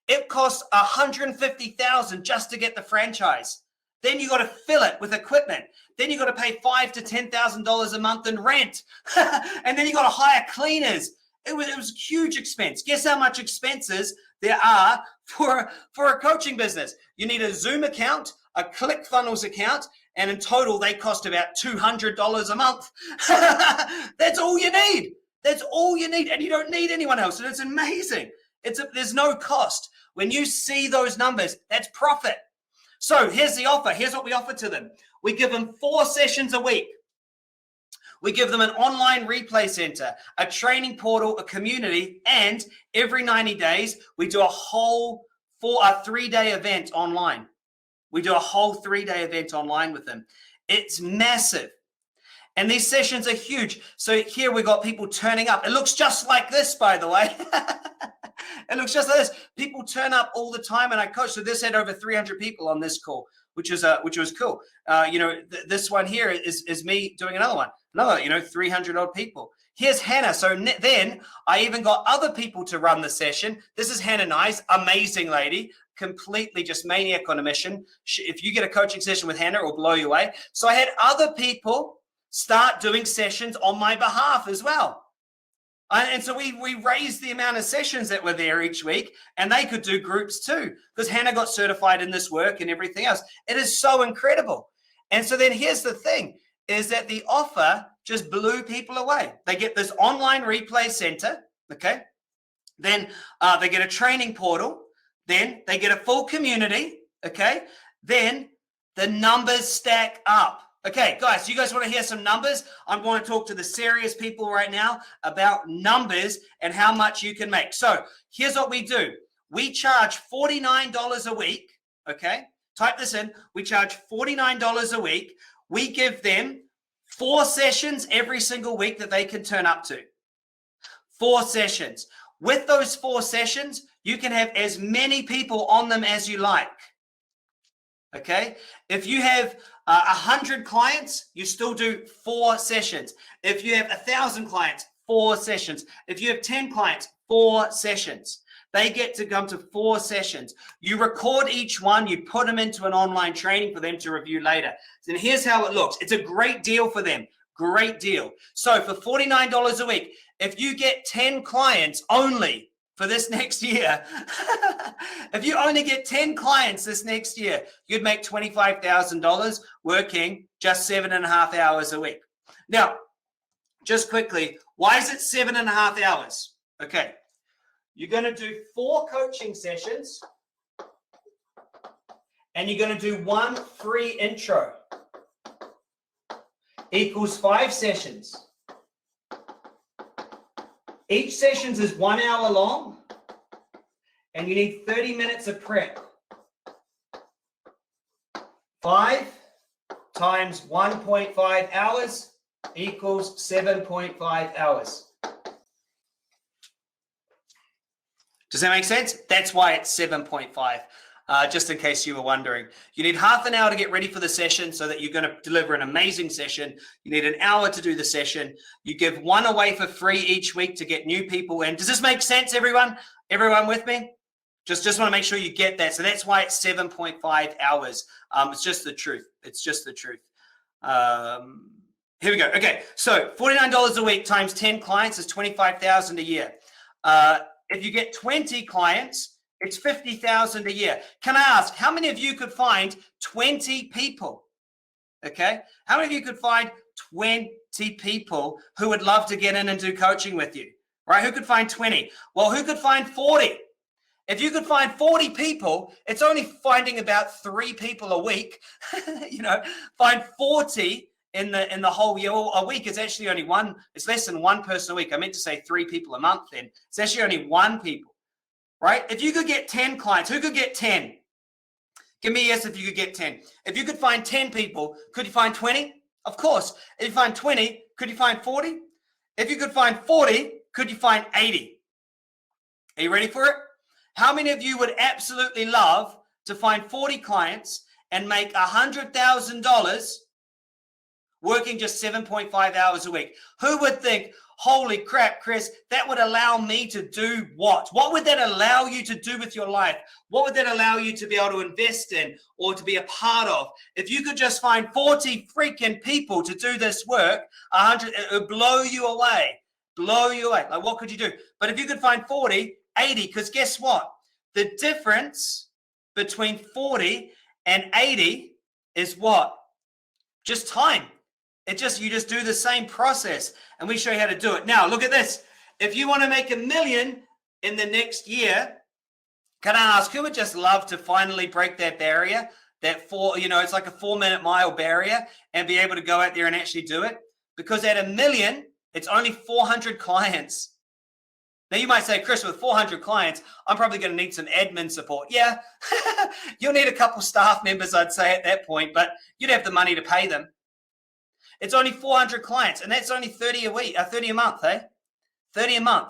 it costs $150,000 just to get the franchise. Then you got to fill it with equipment. Then you got to pay $5,000 to $10,000 a month in rent, and then you got to hire cleaners. It was a huge expense. Guess how much expenses there are for a coaching business? You need a Zoom account, a ClickFunnels account, and in total they cost about $200 a month. That's all you need. That's all you need, and you don't need anyone else. And it's amazing. There's no cost. When you see those numbers, that's profit. So here's the offer. Here's what we offer to them. We give them 4 sessions a week. We give them an online replay center, a training portal, a community, and every 90 days, we do a whole 3-day event online. We do a whole 3-day event online with them. It's massive. And these sessions are huge. So here we got people turning up. It looks just like this, by the way. It looks just like this. People turn up all the time, and I coach. So this had over 300 people on this call, which was cool. This one here is me doing another one. 300 odd people. Here's Hannah. So then I even got other people to run the session. This is Hannah Nice, amazing lady, completely just maniac on a mission. If you get a coaching session with Hannah, it will blow you away. So I had other people start doing sessions on my behalf as well. And so we raised the amount of sessions that were there each week, and they could do groups too, because Hannah got certified in this work and everything else. It is so incredible. And so then here's the thing, is that the offer just blew people away. They get this online replay center, okay? Then they get a training portal. Then they get a full community, okay? Then the numbers stack up. Okay, guys, you guys want to hear some numbers? I'm going to talk to the serious people right now about numbers and how much you can make. So here's what we do. We charge $49 a week, okay? Type this in. We charge $49 a week. We give them 4 sessions every single week that they can turn up to. 4 sessions. With those 4 sessions, you can have as many people on them as you like. Okay? If you have 100 clients, you still do 4 sessions. If you have 1,000 clients, 4 sessions. If you have 10 clients, 4 sessions. They get to come to 4 sessions. You record each one, you put them into an online training for them to review later. And here's how it looks. It's a great deal for them. Great deal. So for $49 a week, if you get 10 clients only for this next year, if you only get 10 clients this next year, you'd make $25,000 working just 7.5 hours a week. Now, just quickly, why is it 7.5 hours? Okay, you're going to do 4 coaching sessions, and you're going to do 1 free intro. Equals 5 sessions. Each session is 1 hour long, and you need 30 minutes of prep. 5 times 1.5 hours equals 7.5 hours. Does that make sense? That's why it's 7.5. Just in case you were wondering. You need half an hour to get ready for the session so that you're going to deliver an amazing session. You need an hour to do the session. You give 1 away for free each week to get new people in. Does this make sense, everyone? Everyone with me? Just want to make sure you get that. So that's why it's 7.5 hours. It's just the truth. It's just the truth. Here we go. Okay, so $49 a week times 10 clients is $25,000 a year. If you get 20 clients, it's $50,000 a year. Can I ask, how many of you could find 20 people? Okay, how many of you could find 20 people who would love to get in and do coaching with you? Right? Who could find 20? Well, who could find 40? If you could find 40 people, it's only finding about 3 people a week. Find 40 in the whole year. Well, a week is actually only one. It's less than one person a week. I meant to say 3 people a month. Then it's actually only 1 people, right? If you could get 10 clients, who could get 10? Give me a yes if you could get 10. If you could find 10 people, could you find 20? Of course. If you find 20, could you find 40? If you could find 40, could you find 80? Are you ready for it? How many of you would absolutely love to find 40 clients and make $100,000 working just 7.5 hours a week? Who would think, holy crap, Chris, that would allow me to do what? What would that allow you to do with your life? What would that allow you to be able to invest in or to be a part of? If you could just find 40 freaking people to do this work, 100, it would blow you away. Blow you away. Like, what could you do? But if you could find 40, 80, because guess what? The difference between 40 and 80 is what? Just time. You just do the same process, and we show you how to do it. Now, look at this. If you want to make $1 million in the next year, can I ask, who would just love to finally break that barrier, it's like a 4-minute mile barrier, and be able to go out there and actually do it? Because at $1 million, it's only 400 clients. Now, you might say, Chris, with 400 clients, I'm probably going to need some admin support. Yeah, you'll need a couple staff members, I'd say, at that point, but you'd have the money to pay them. It's only 400 clients, and that's only 30 a month, eh? 30 a month.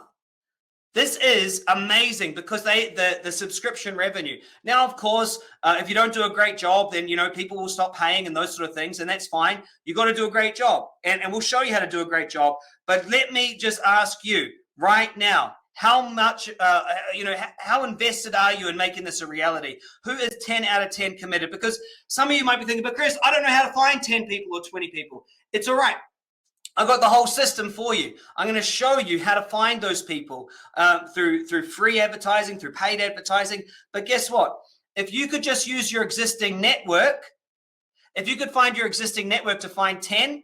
This is amazing because the subscription revenue. Now, of course, if you don't do a great job, then, people will stop paying and those sort of things, and that's fine. You got to do a great job, and we'll show you how to do a great job. But let me just ask you right now, how much, how invested are you in making this a reality? Who is 10 out of 10 committed? Because some of you might be thinking, but Chris, I don't know how to find 10 people or 20 people. It's all right. I've got the whole system for you. I'm going to show you how to find those people through free advertising, through paid advertising. But guess what? If you could just use your existing network, if you could find your existing network to find 10,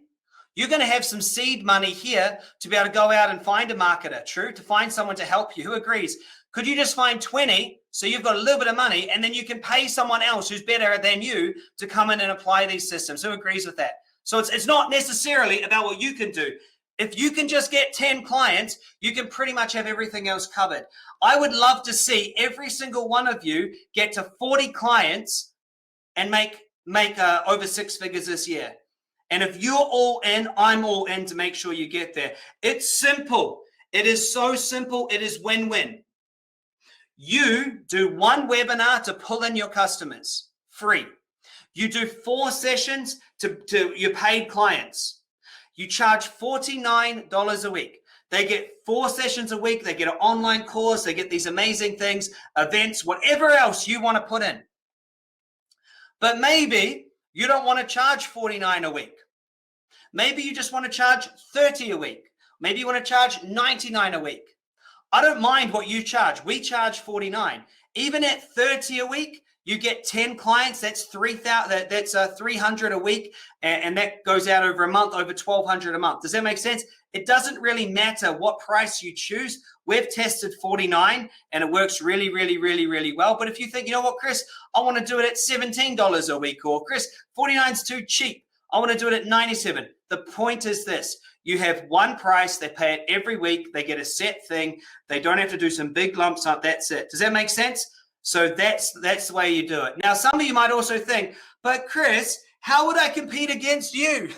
you're going to have some seed money here to be able to go out and find a marketer, true? To find someone to help you. Who agrees? Could you just find 20 so you've got a little bit of money, and then you can pay someone else who's better than you to come in and apply these systems? Who agrees with that? So it's not necessarily about what you can do. If you can just get 10 clients, you can pretty much have everything else covered. I would love to see every single one of you get to 40 clients and make over 6 figures this year. And if you're all in, I'm all in to make sure you get there. It's simple. It is so simple. It is win-win. You do 1 webinar to pull in your customers, free. You do 4 sessions to your paid clients. You charge $49 a week. They get 4 sessions a week. They get an online course. They get these amazing things, events, whatever else you want to put in. But maybe you don't want to charge $49 a week. Maybe you just want to charge $30 a week. Maybe you want to charge $99 a week. I don't mind what you charge. We charge $49. Even at $30 a week, you get 10 clients. That's 3,000. That's 300 a week, and that goes out over a month, over 1,200 a month. Does that make sense? It doesn't really matter what price you choose. We've tested 49, and it works really, really, really, really well. But if you think, you know what, Chris, I want to do it at $17 a week, or Chris, 49 is too cheap, I want to do it at 97. The point is this. You have one price. They pay it every week. They get a set thing. They don't have to do some big lumps up. That's it. Does that make sense? So that's the way you do it. Now, some of you might also think, but Chris, how would I compete against you?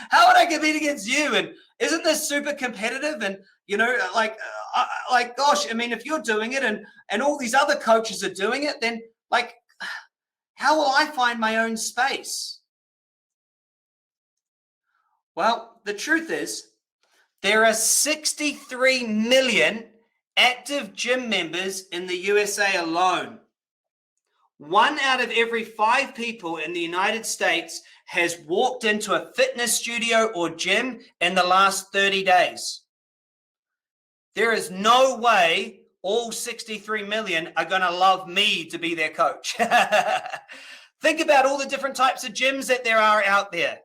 How would I compete against you? And isn't this super competitive? And, gosh, I mean, if you're doing it and all these other coaches are doing it, then how will I find my own space? Well, the truth is there are 63 million active gym members in the USA alone. 1 out of every 5 people in the United States has walked into a fitness studio or gym in the last 30 days. There is no way all 63 million are going to love me to be their coach. Think about all the different types of gyms that there are out there.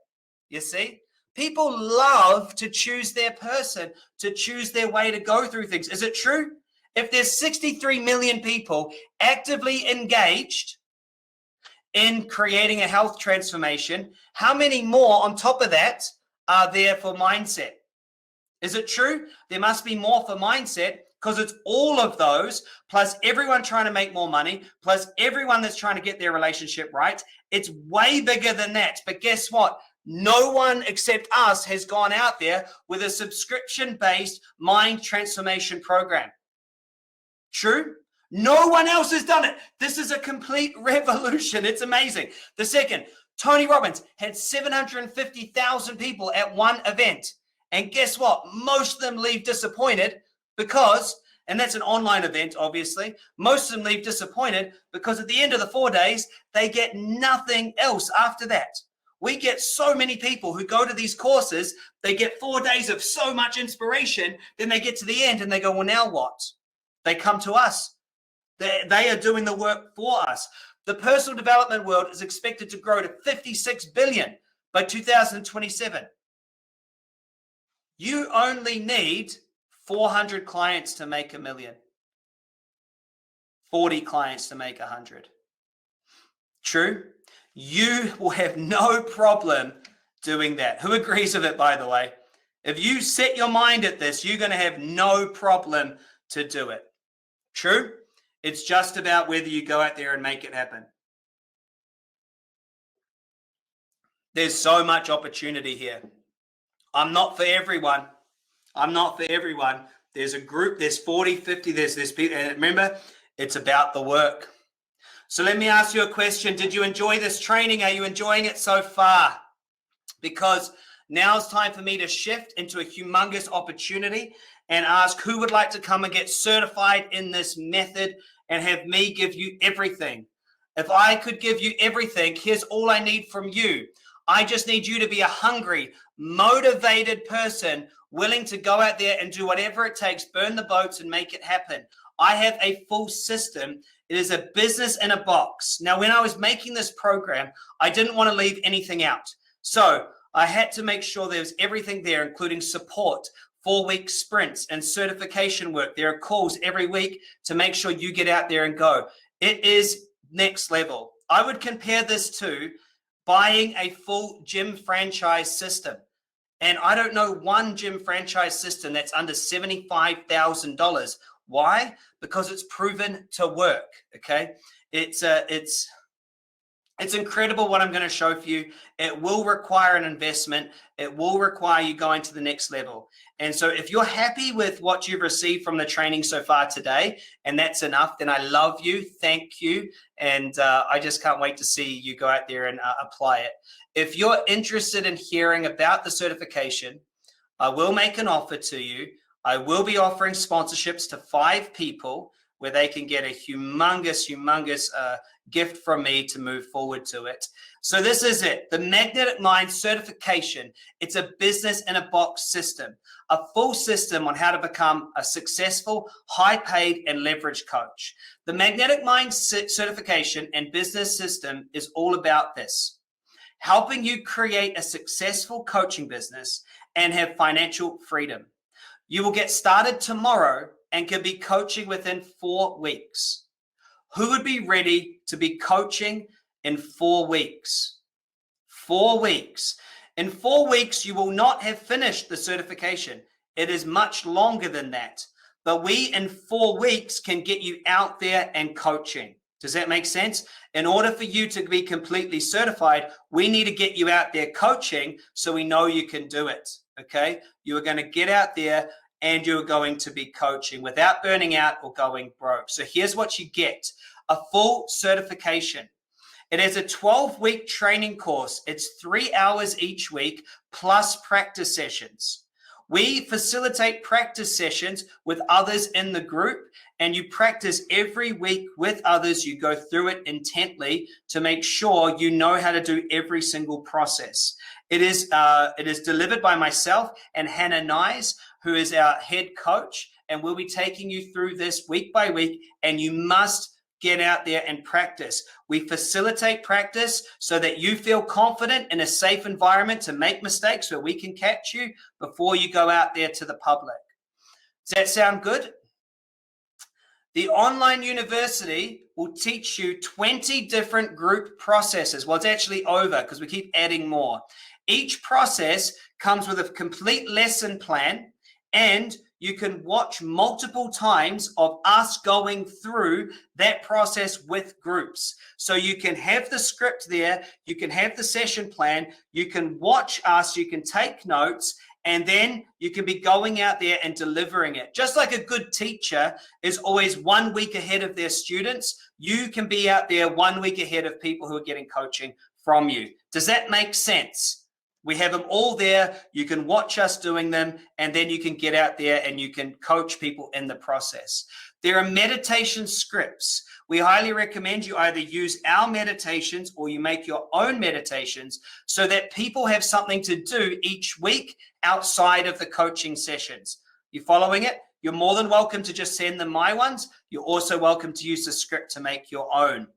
You see? People love to choose their person, to choose their way to go through things. Is it true? If there's 63 million people actively engaged in creating a health transformation, how many more on top of that are there for mindset? Is it true? There must be more for mindset, because it's all of those, plus everyone trying to make more money, plus everyone that's trying to get their relationship right. It's way bigger than that. But guess what? No one except us has gone out there with a subscription-based mind transformation program. True? No one else has done it. This is a complete revolution. It's amazing. The second, Tony Robbins had 750,000 people at one event. And guess what? Most of them leave disappointed because, and that's an online event, obviously, most of them leave disappointed because at the end of the 4 days, they get nothing else after that. We get so many people who go to these courses, they get 4 days of so much inspiration, then they get to the end and they go, well, now what? They come to us. They are doing the work for us. The personal development world is expected to grow to 56 billion by 2027. You only need 400 clients to make 1 million. 40 clients to make 100. True? You will have no problem doing that. Who agrees with it, by the way? If you set your mind at this, you're going to have no problem to do it. True? It's just about whether you go out there and make it happen. There's so much opportunity here. I'm not for everyone. I'm not for everyone. There's a group, there's 40, 50, there's people. And remember, it's about the work. So let me ask you a question. Did you enjoy this training? Are you enjoying it so far? Because now it's time for me to shift into a humongous opportunity and ask who would like to come and get certified in this method and have me give you everything. If I could give you everything, here's all I need from you. I just need you to be a hungry, motivated person willing to go out there and do whatever it takes, burn the boats and make it happen. I have a full system. It is a business in a box. Now, when I was making this program, I didn't want to leave anything out. So I had to make sure there was everything there, including support, 4-week sprints and certification work. There are calls every week to make sure you get out there and go. It is next level. I would compare this to buying a full gym franchise system. And I don't know one gym franchise system that's under $75,000. Why? Because it's proven to work. Okay. It's incredible what I'm going to show for you. It will require an investment. It will require you going to the next level. And so if you're happy with what you've received from the training so far today, and that's enough, then I love you. Thank you. And I just can't wait to see you go out there and apply it. If you're interested in hearing about the certification, I will make an offer to you. I will be offering sponsorships to 5 people where they can get a humongous gift from me to move forward to it. So this is it, the Magnetic Mind certification. It's a business in a box system, a full system on how to become a successful, high paid and leverage coach. The Magnetic Mind certification and business system is all about this, helping you create a successful coaching business and have financial freedom. You will get started tomorrow and can be coaching within 4 weeks. Who would be ready to be coaching in 4 weeks? 4 weeks. In 4 weeks, you will not have finished the certification. It is much longer than that. But we, in 4 weeks, can get you out there and coaching. Does that make sense? In order for you to be completely certified, we need to get you out there coaching so we know you can do it. Okay? You are going to get out there and you're going to be coaching without burning out or going broke. So here's what you get, a full certification. It is a 12-week training course. It's 3 hours each week plus practice sessions. We facilitate practice sessions with others in the group, and you practice every week with others. You go through it intently to make sure you know how to do every single process. It is delivered by myself and Hannah Nyes, who is our head coach, and we'll be taking you through this week by week, and you must get out there and practice. We facilitate practice so that you feel confident in a safe environment to make mistakes where we can catch you before you go out there to the public. Does that sound good? The online university will teach you 20 different group processes. Well, it's actually over because we keep adding more. Each process comes with a complete lesson plan, and you can watch multiple times of us going through that process with groups. So you can have the script there, you can have the session plan, you can watch us, you can take notes, and then you can be going out there and delivering it. Just like a good teacher is always 1 week ahead of their students, you can be out there 1 week ahead of people who are getting coaching from you. Does that make sense? We have them all there. You can watch us doing them, and then you can get out there and you can coach people in the process. There are meditation scripts. We highly recommend you either use our meditations or you make your own meditations so that people have something to do each week outside of the coaching sessions. You following it? You're more than welcome to just send them my ones. You're also welcome to use the script to make your own.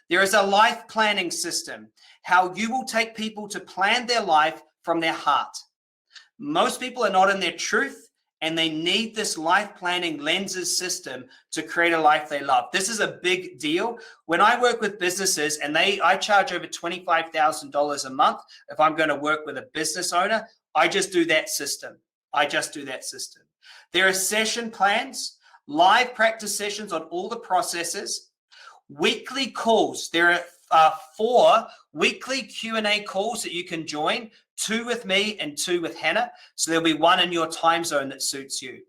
There is a life planning system, how you will take people to plan their life from their heart. Most people are not in their truth, and they need this life planning lenses system to create a life they love. This is a big deal. When I work with businesses, and I charge over $25,000 a month if I'm going to work with a business owner, I just do that system. There are session plans, live practice sessions on all the processes, weekly calls. There are 4 weekly Q&A calls that you can join, 2 with me and 2 with Hannah. So there'll be 1 in your time zone that suits you.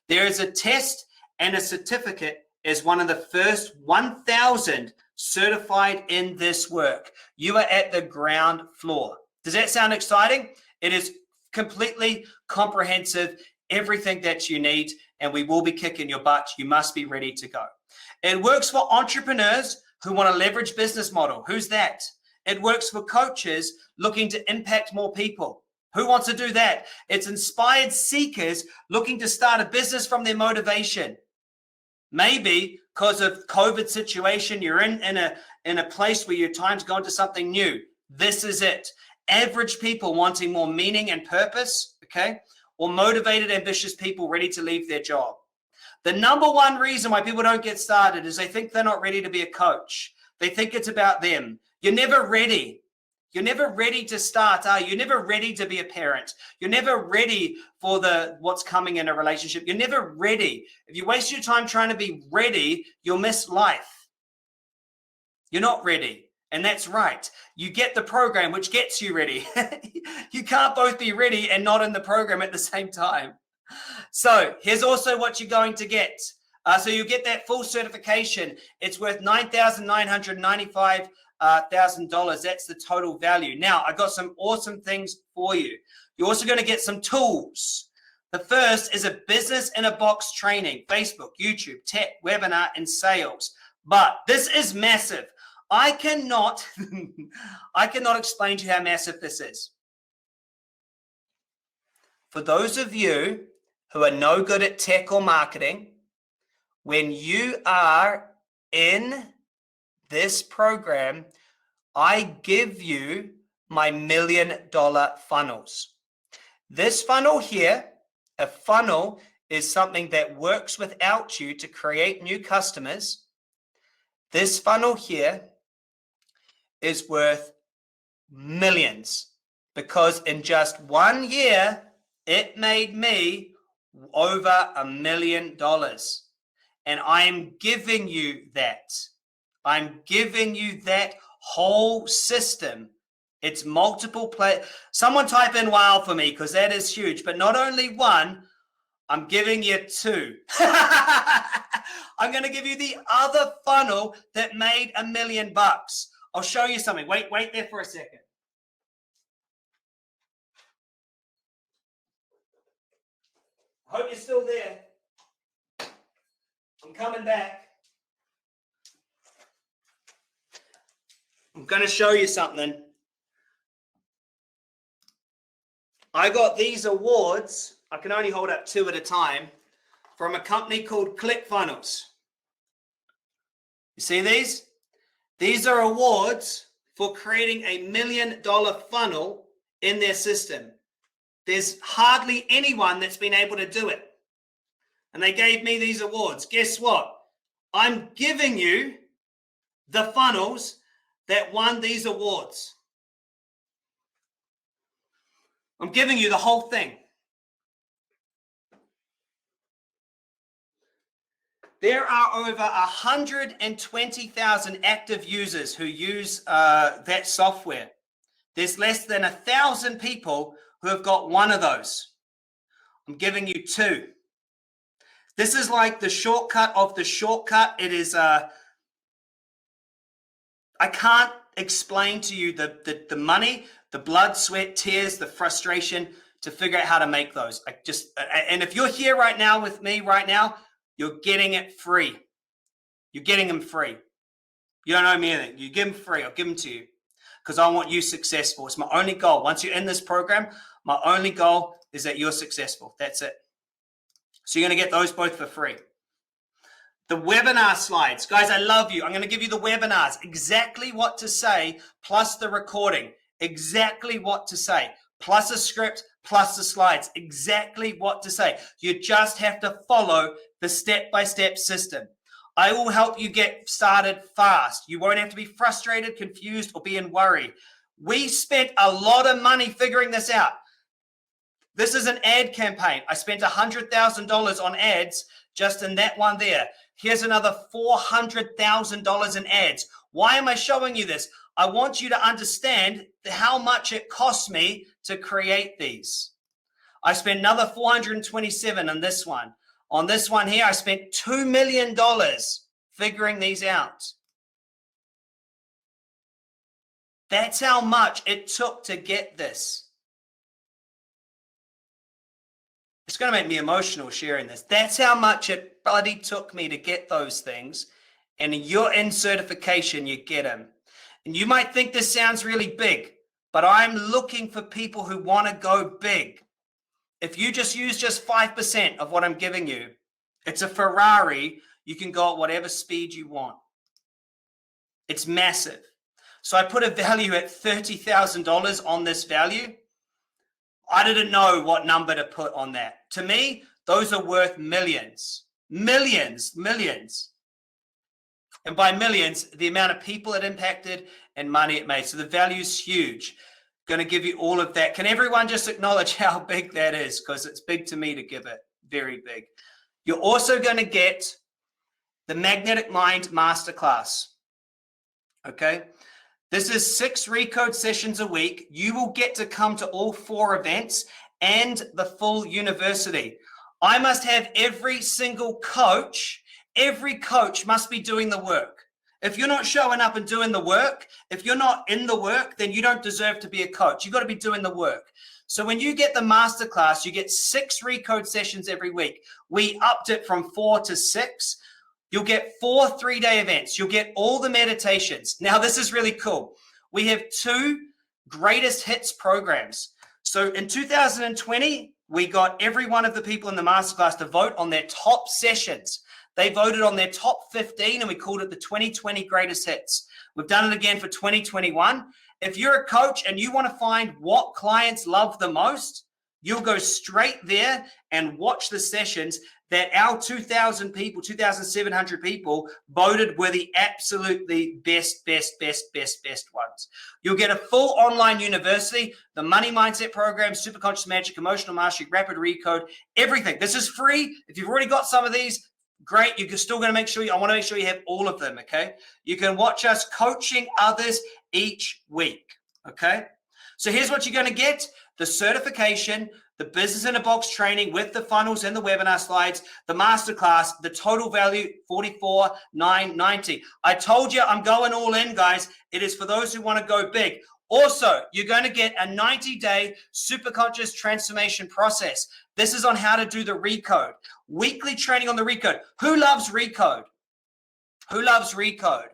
There is a test and a certificate as one of the first 1,000 certified in this work. You are at the ground floor. Does that sound exciting? It is completely comprehensive, everything that you need, and we will be kicking your butt. You must be ready to go. It works for entrepreneurs who want to leverage business model. Who's that? It works for coaches looking to impact more people. Who wants to do that? It's inspired seekers looking to start a business from their motivation. Maybe because of COVID situation, you're in a place where your time's gone to something new. This is it. Average people wanting more meaning and purpose, okay? Or motivated, ambitious people ready to leave their job. The number one reason why people don't get started is they think they're not ready to be a coach. They think it's about them. You're never ready. You're never ready to start, are you? You're never ready to be a parent. You're never ready for what's coming in a relationship. You're never ready. If you waste your time trying to be ready, you'll miss life. You're not ready. And that's right. You get the program, which gets you ready. You can't both be ready and not in the program at the same time. So here's also what you're going to get. So you get that full certification. It's worth $9,995,000. That's the total value. Now, I got some awesome things for you. You're also going to get some tools. The first is a business in a box training, Facebook, YouTube, tech, webinar, and sales. But this is massive. I cannot explain to you how massive this is. For those of you who are no good at tech or marketing, when you are in this program, I give you my $1 million funnels. This funnel here, a funnel is something that works without you to create new customers. This funnel here is worth millions because in just 1 year, it made me over $1 million. And I am giving you that. I'm giving you that whole system. It's multiple play. Someone type in wow for me because that is huge. But not only 1, I'm giving you 2. I'm going to give you the other funnel that made $1 million. I'll show you something. Wait there for a second. Hope you're still there. I'm coming back. I'm going to show you something. I got these awards. I can only hold up 2 at a time from a company called ClickFunnels. You see these? These are awards for creating a $1 million funnel in their system. There's hardly anyone that's been able to do it. And they gave me these awards. Guess what? I'm giving you the funnels that won these awards. I'm giving you the whole thing. There are over 120,000 active users who use that software. There's less than 1,000 people who have got one of those. I'm giving you two. This is like the shortcut of the shortcut. It is, I can't explain to you the money, the blood, sweat, tears, the frustration to figure out how to make those. And if you're here right now with me right now, you're getting it free. You're getting them free. You don't owe me anything. You give them free. I'll give them to you because I want you successful. It's my only goal. Once you're in this program, my only goal is that you're successful. That's it. So you're going to get those both for free. The webinar slides. Guys, I love you. I'm going to give you the webinars. Exactly what to say, plus the recording. Exactly what to say, plus a script, plus the slides. Exactly what to say. You just have to follow the step-by-step system. I will help you get started fast. You won't have to be frustrated, confused, or be in worry. We spent a lot of money figuring this out. This is an ad campaign. I spent $100,000 on ads just in that one there. Here's another $400,000 in ads. Why am I showing you this? I want you to understand how much it cost me to create these. I spent another $427 on this one. On this one here, I spent $2 million figuring these out. That's how much it took to get this. It's going to make me emotional sharing this. That's how much it bloody took me to get those things. And you're in certification, you get them. And you might think this sounds really big, but I'm looking for people who want to go big. If you just use just 5% of what I'm giving you, it's a Ferrari. You can go at whatever speed you want. It's massive. So I put a value at $30,000 on this value. I didn't know what number to put on that. To me, those are worth millions, millions, millions. And by millions, the amount of people it impacted and money it made. So the value is huge. Going to give you all of that. Can everyone just acknowledge how big that is? Because it's big to me to give it. Very big. You're also going to get the Magnetic Mind Masterclass. Okay. This is 6 recode sessions a week. You will get to come to all 4 events and the full university. I must have every single coach. Every coach must be doing the work. If you're not showing up and doing the work, if you're not in the work, then you don't deserve to be a coach. You've got to be doing the work. So when you get the masterclass, you get 6 recode sessions every week. We upped it from 4 to 6. You'll get 4 3-day events. You'll get all the meditations. Now, this is really cool. We have 2 greatest hits programs. So in 2020, we got every one of the people in the masterclass to vote on their top sessions. They voted on their top 15 and we called it the 2020 greatest hits. We've done it again for 2021. If you're a coach and you want to find what clients love the most, you'll go straight there and watch the sessions that our 2,000 people, 2,700 people voted were the absolutely best ones. You'll get a full online university, the Money Mindset Program, Superconscious Magic, Emotional Mastery, Rapid Recode, everything. This is free. If you've already got some of these, great. You're still going to make sure I want to make sure you have all of them. Okay. You can watch us coaching others each week. Okay. So here's what you're going to get: the certification, the business in a box training with the funnels and the webinar slides, the masterclass, the total value $44,990. I told you I'm going all in, guys. It is for those who want to go big. Also, you're going to get a 90-day superconscious transformation process. This is on how to do the recode. Weekly training on the recode. Who loves recode? Who loves recode?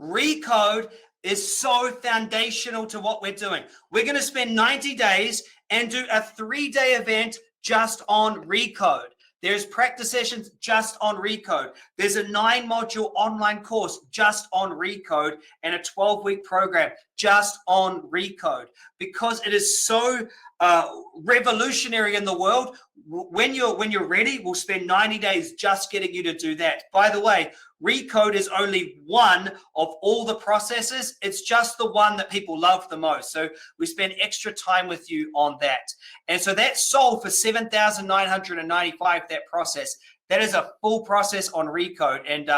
Recode is so foundational to what we're doing. We're going to spend 90 days and do a 3-day event just on recode. There's practice sessions just on recode. There's a 9-module online course just on recode and a 12-week program just on recode, because it is so revolutionary in the world. When you're ready, we'll spend 90 days just getting you to do that. By the way, Recode is only one of all the processes. It's just the one that people love the most. So we spend extra time with you on that. And so that's sold for $7,995, that process. That is a full process on Recode. And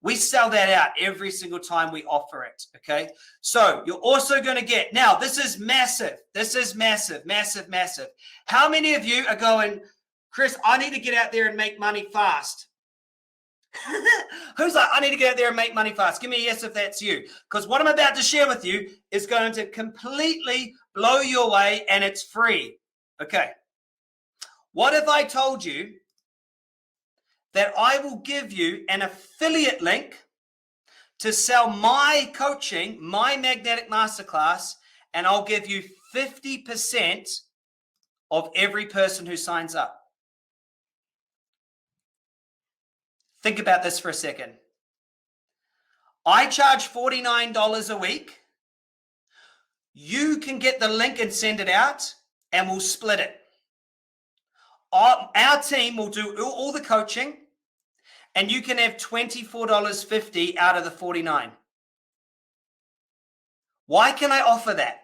we sell that out every single time we offer it, okay? So you're also going to get, now this is massive. This is massive, massive, massive. How many of you are going, Chris, I need to get out there and make money fast? Who's like, I need to get out there and make money fast? Give me a yes if that's you. Because what I'm about to share with you is going to completely blow you away, and it's free. Okay. What if I told you that I will give you an affiliate link to sell my coaching, my magnetic masterclass, and I'll give you 50% of every person who signs up? Think about this for a second. I charge $49 a week. You can get the link and send it out, and we'll split it. Our team will do all the coaching, and you can have $24.50 out of the $49. Why can I offer that?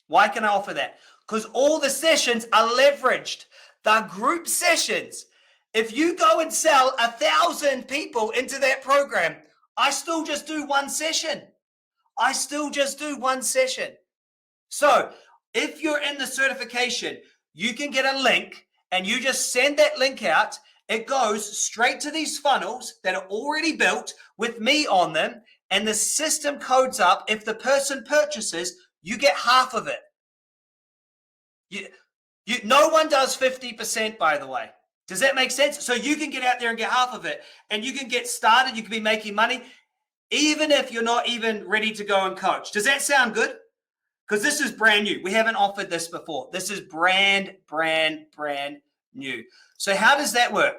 Why can I offer that? Because all the sessions are leveraged. They're group sessions. If you go and sell 1,000 people into that program, I still just do one session. I still just do one session. So if you're in the certification, you can get a link and you just send that link out. It goes straight to these funnels that are already built with me on them, and the system codes up. If the person purchases, you get half of it. No one does 50%, by the way. Does that make sense? So you can get out there and get half of it, and you can get started. You can be making money, even if you're not even ready to go and coach. Does that sound good? Because this is brand new. We haven't offered this before. This is brand new. So how does that work?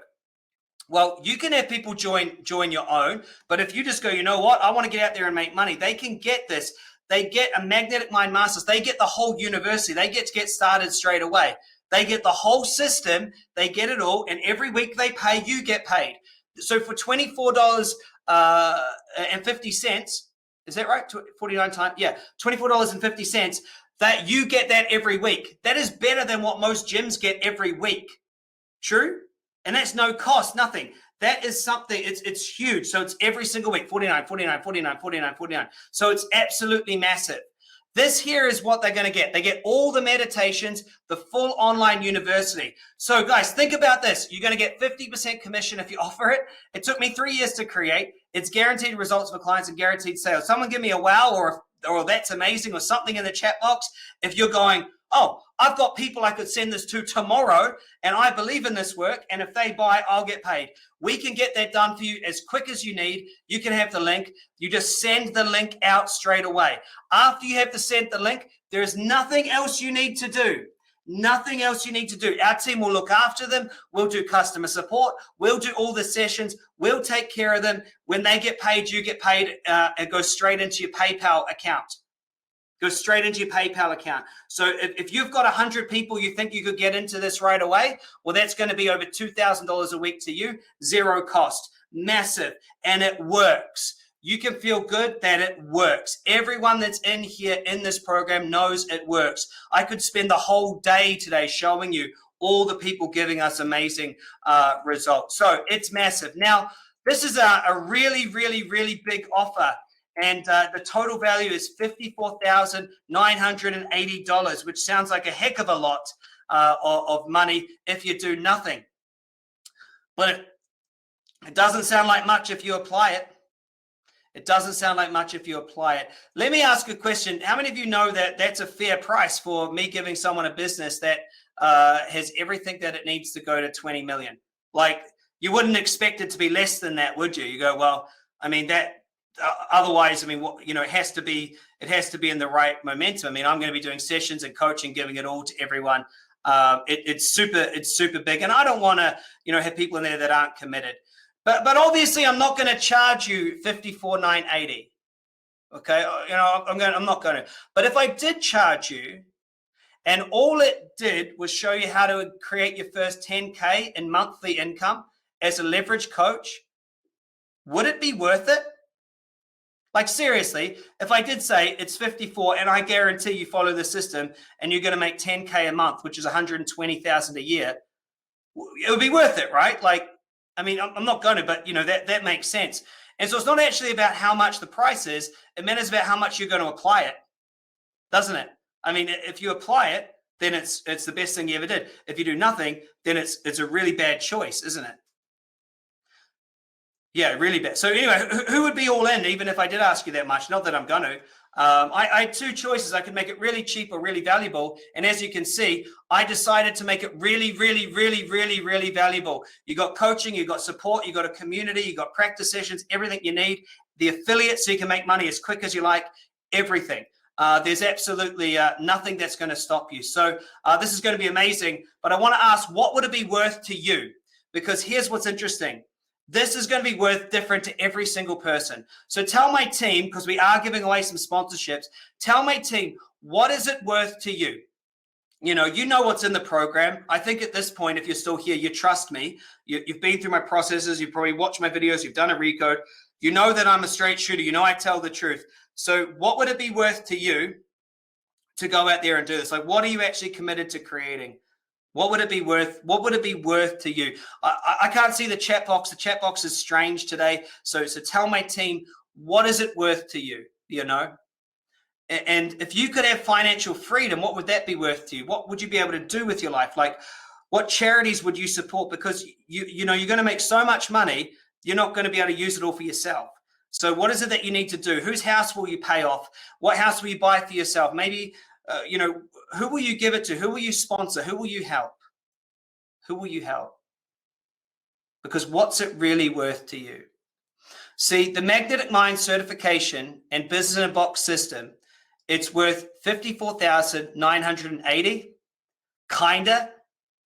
Well, you can have people join your own, but if you just go, you know what, I want to get out there and make money, they can get this. They get a Magnetic Mind Masters. They get the whole university. They get to get started straight away. They get the whole system. They get it all, and every week they pay, you get paid. So for $24.50, is that right? 49 times, yeah, $24.50. That you get that every week. That is better than what most gyms get every week. True? And that's no cost, nothing. That is something, it's huge. So it's every single week, 49, 49, 49, 49, 49. So it's absolutely massive. This here is what they're going to get. They get all the meditations, the full online university. So guys, think about this. You're going to get 50% commission if you offer it. It took me 3 years to create. It's guaranteed results for clients and guaranteed sales. Someone give me a wow or that's amazing or something in the chat box. If you're going, oh, I've got people I could send this to tomorrow, and I believe in this work, and if they buy, I'll get paid. We can get that done for you as quick as you need. You can have the link. You just send the link out straight away. After you have to send the link, there is nothing else you need to do. Nothing else you need to do. Our team will look after them. We'll do customer support. We'll do all the sessions. We'll take care of them. When they get paid, you get paid. It goes straight into your PayPal account. Goes straight into your PayPal account. So if you've got 100 people you think you could get into this right away, well, that's going to be over $2,000 a week to you, zero cost, massive, and it works. You can feel good that it works. Everyone that's in here in this program knows it works. I could spend the whole day today showing you all the people giving us amazing results. So it's massive. Now, this is a really, really, really big offer. And the total value is $54,980, which sounds like a heck of a lot of money if you do nothing. But it doesn't sound like much if you apply it. It doesn't sound like much if you apply it. Let me ask a question. How many of you know that that's a fair price for me giving someone a business that has everything that it needs to go to 20 million? Like, you wouldn't expect it to be less than that, would you? You go, well, I mean, that otherwise, I mean, it has to be in the right momentum. I mean, I'm going to be doing sessions and coaching, giving it all to everyone. It's super big, and I don't want to, have people in there that aren't committed. But obviously, I'm not going to charge you $54,980. Okay, I'm not going to. But if I did charge you And all it did was show you how to create your first 10K in monthly income as a leverage coach. Would it be worth it? Like seriously, if I did say it's 54 and I guarantee you follow the system and you're going to make 10K a month, which is 120,000 a year, it would be worth it, right? Like, I mean, I'm not going to, but you know, that makes sense. And so it's not actually about how much the price is. It matters about how much you're going to apply it, doesn't it? I mean, if you apply it, then it's the best thing you ever did. If you do nothing, then it's a really bad choice, isn't it? Yeah, really bad. So anyway, who would be all in, even if I did ask you that much? Not that I'm going to. I had two choices. I could make it really cheap or really valuable. And as you can see, I decided to make it really, really, really, really, really valuable. You got coaching, you got support, you got a community, you got practice sessions, everything you need. The affiliate, so you can make money as quick as you like, everything. There's absolutely nothing that's going to stop you. So this is going to be amazing. But I want to ask, what would it be worth to you? Because here's what's interesting. This is going to be worth different to every single person. So tell my team, because we are giving away some sponsorships, tell my team, what is it worth to you? You know what's in the program. I think at this point, if you're still here, you trust me. You've been through my processes. You've probably watched my videos. You've done a recode. You know that I'm a straight shooter. You know I tell the truth. So what would it be worth to you to go out there and do this? Like, what are you actually committed to creating? What would it be worth? What would it be worth to you? I can't see the chat box. The chat box is strange today. So tell my team, what is it worth to you? You know, and if you could have financial freedom, what would that be worth to you? What would you be able to do with your life? Like, what charities would you support? Because you know you're going to make so much money, you're not going to be able to use it all for yourself. So what is it that you need to do? Whose house will you pay off? What house will you buy for yourself? Maybe you know, who will you give it to? Who will you sponsor? Who will you help? Who will you help? Because what's it really worth to you? See, the Magnetic Mind certification and Business in a Box system, it's worth $54,980. Kinda.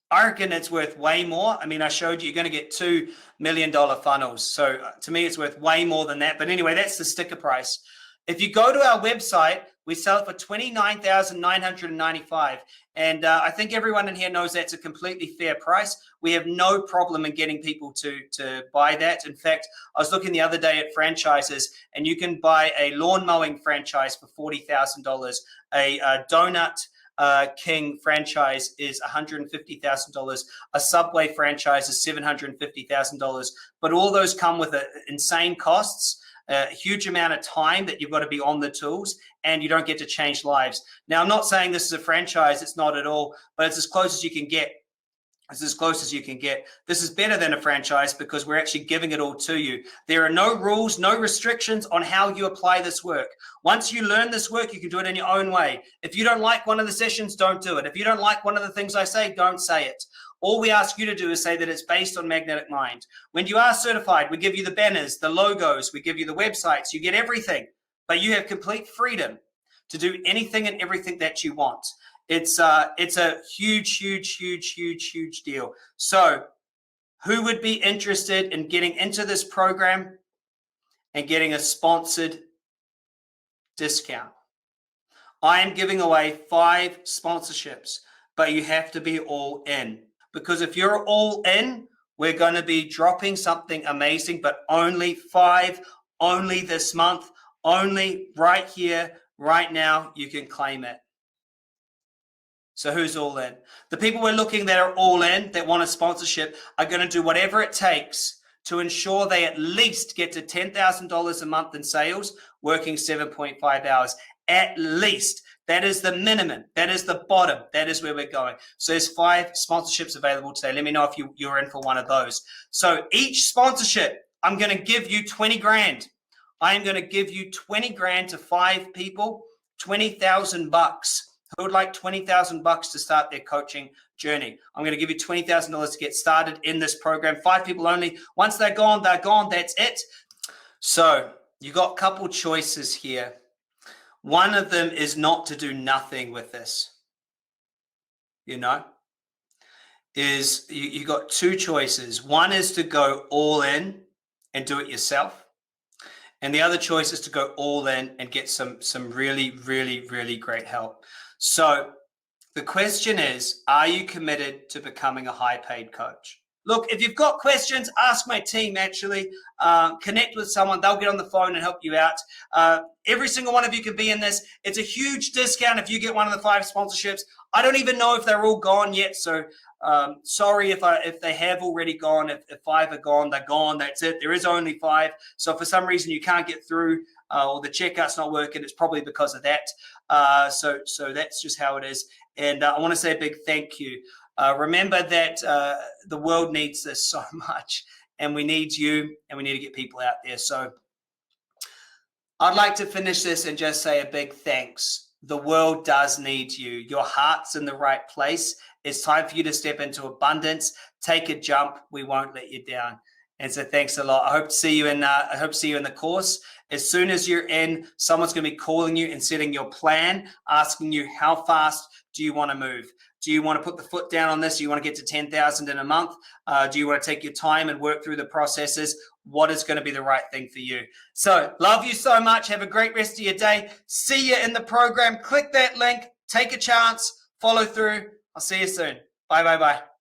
I reckon it's worth way more. I mean, I showed you, you're going to get $2 million funnels. So to me, it's worth way more than that. But anyway, that's the sticker price. If you go to our website, we sell it for $29,995. And I think everyone in here knows that's a completely fair price. We have no problem in getting people to buy that. In fact, I was looking the other day at franchises, and you can buy a lawn mowing franchise for $40,000. A Donut King franchise is $150,000. A Subway franchise is $750,000. But all those come with insane costs. A huge amount of time that you've got to be on the tools, and you don't get to change lives. Now, I'm not saying this is a franchise. It's not at all, but it's as close as you can get. It's as close as you can get. This is better than a franchise because we're actually giving it all to you. There are no rules, no restrictions on how you apply this work. Once you learn this work, you can do it in your own way. If you don't like one of the sessions, don't do it. If you don't like one of the things I say, don't say it. All we ask you to do is say that it's based on Magnetic Mind. When you are certified, we give you the banners, the logos, we give you the websites, you get everything, but you have complete freedom to do anything and everything that you want. It's a huge, huge, huge, huge, huge deal. So who would be interested in getting into this program and getting a sponsored discount? I am giving away 5 sponsorships, but you have to be all in. Because if you're all in, we're going to be dropping something amazing, but only 5, only this month, only right here, right now, you can claim it. So who's all in? The people we're looking that are all in, that want a sponsorship, are going to do whatever it takes to ensure they at least get to $10,000 a month in sales, working 7.5 hours. At least. That is the minimum. That is the bottom. That is where we're going. So there's 5 sponsorships available today. Let me know if you're in for one of those. So each sponsorship, I'm going to give you 20 grand. I am going to give you 20 grand to 5 people, 20,000 bucks. Who would like 20,000 bucks to start their coaching journey? I'm going to give you $20,000 to get started in this program. 5 people only. Once they're gone, that's it. So you got a couple choices here. One of them is not to do nothing with this. You know, you got 2 choices. One is to go all in and do it yourself. And the other choice is to go all in and get some really, really, really great help. So The question is, are you committed to becoming a high-paid coach? Look, if you've got questions, ask my team, actually. Connect with someone. They'll get on the phone and help you out. Every single one of you can be in this. It's a huge discount if you get one of the 5 sponsorships. I don't even know if they're all gone yet, so sorry if they have already gone. If 5 are gone, they're gone. That's it. There is only 5. So if for some reason you can't get through or the checkout's not working, it's probably because of that. So that's just how it is. And I want to say a big thank you. Remember that the world needs this so much, and we need you, and we need to get people out there. So I'd like to finish this and just say a big thanks. The world does need you. Your heart's in the right place. It's time for you to step into abundance. Take a jump. We won't let you down. And so thanks a lot. I hope to see you in the course. As soon as you're in, someone's going to be calling you and setting your plan, asking you how fast do you want to move? Do you want to put the foot down on this? Do you want to get to 10,000 in a month? Do you want to take your time and work through the processes? What is going to be the right thing for you? So love you so much. Have a great rest of your day. See you in the program. Click that link. Take a chance. Follow through. I'll see you soon. Bye, bye, bye.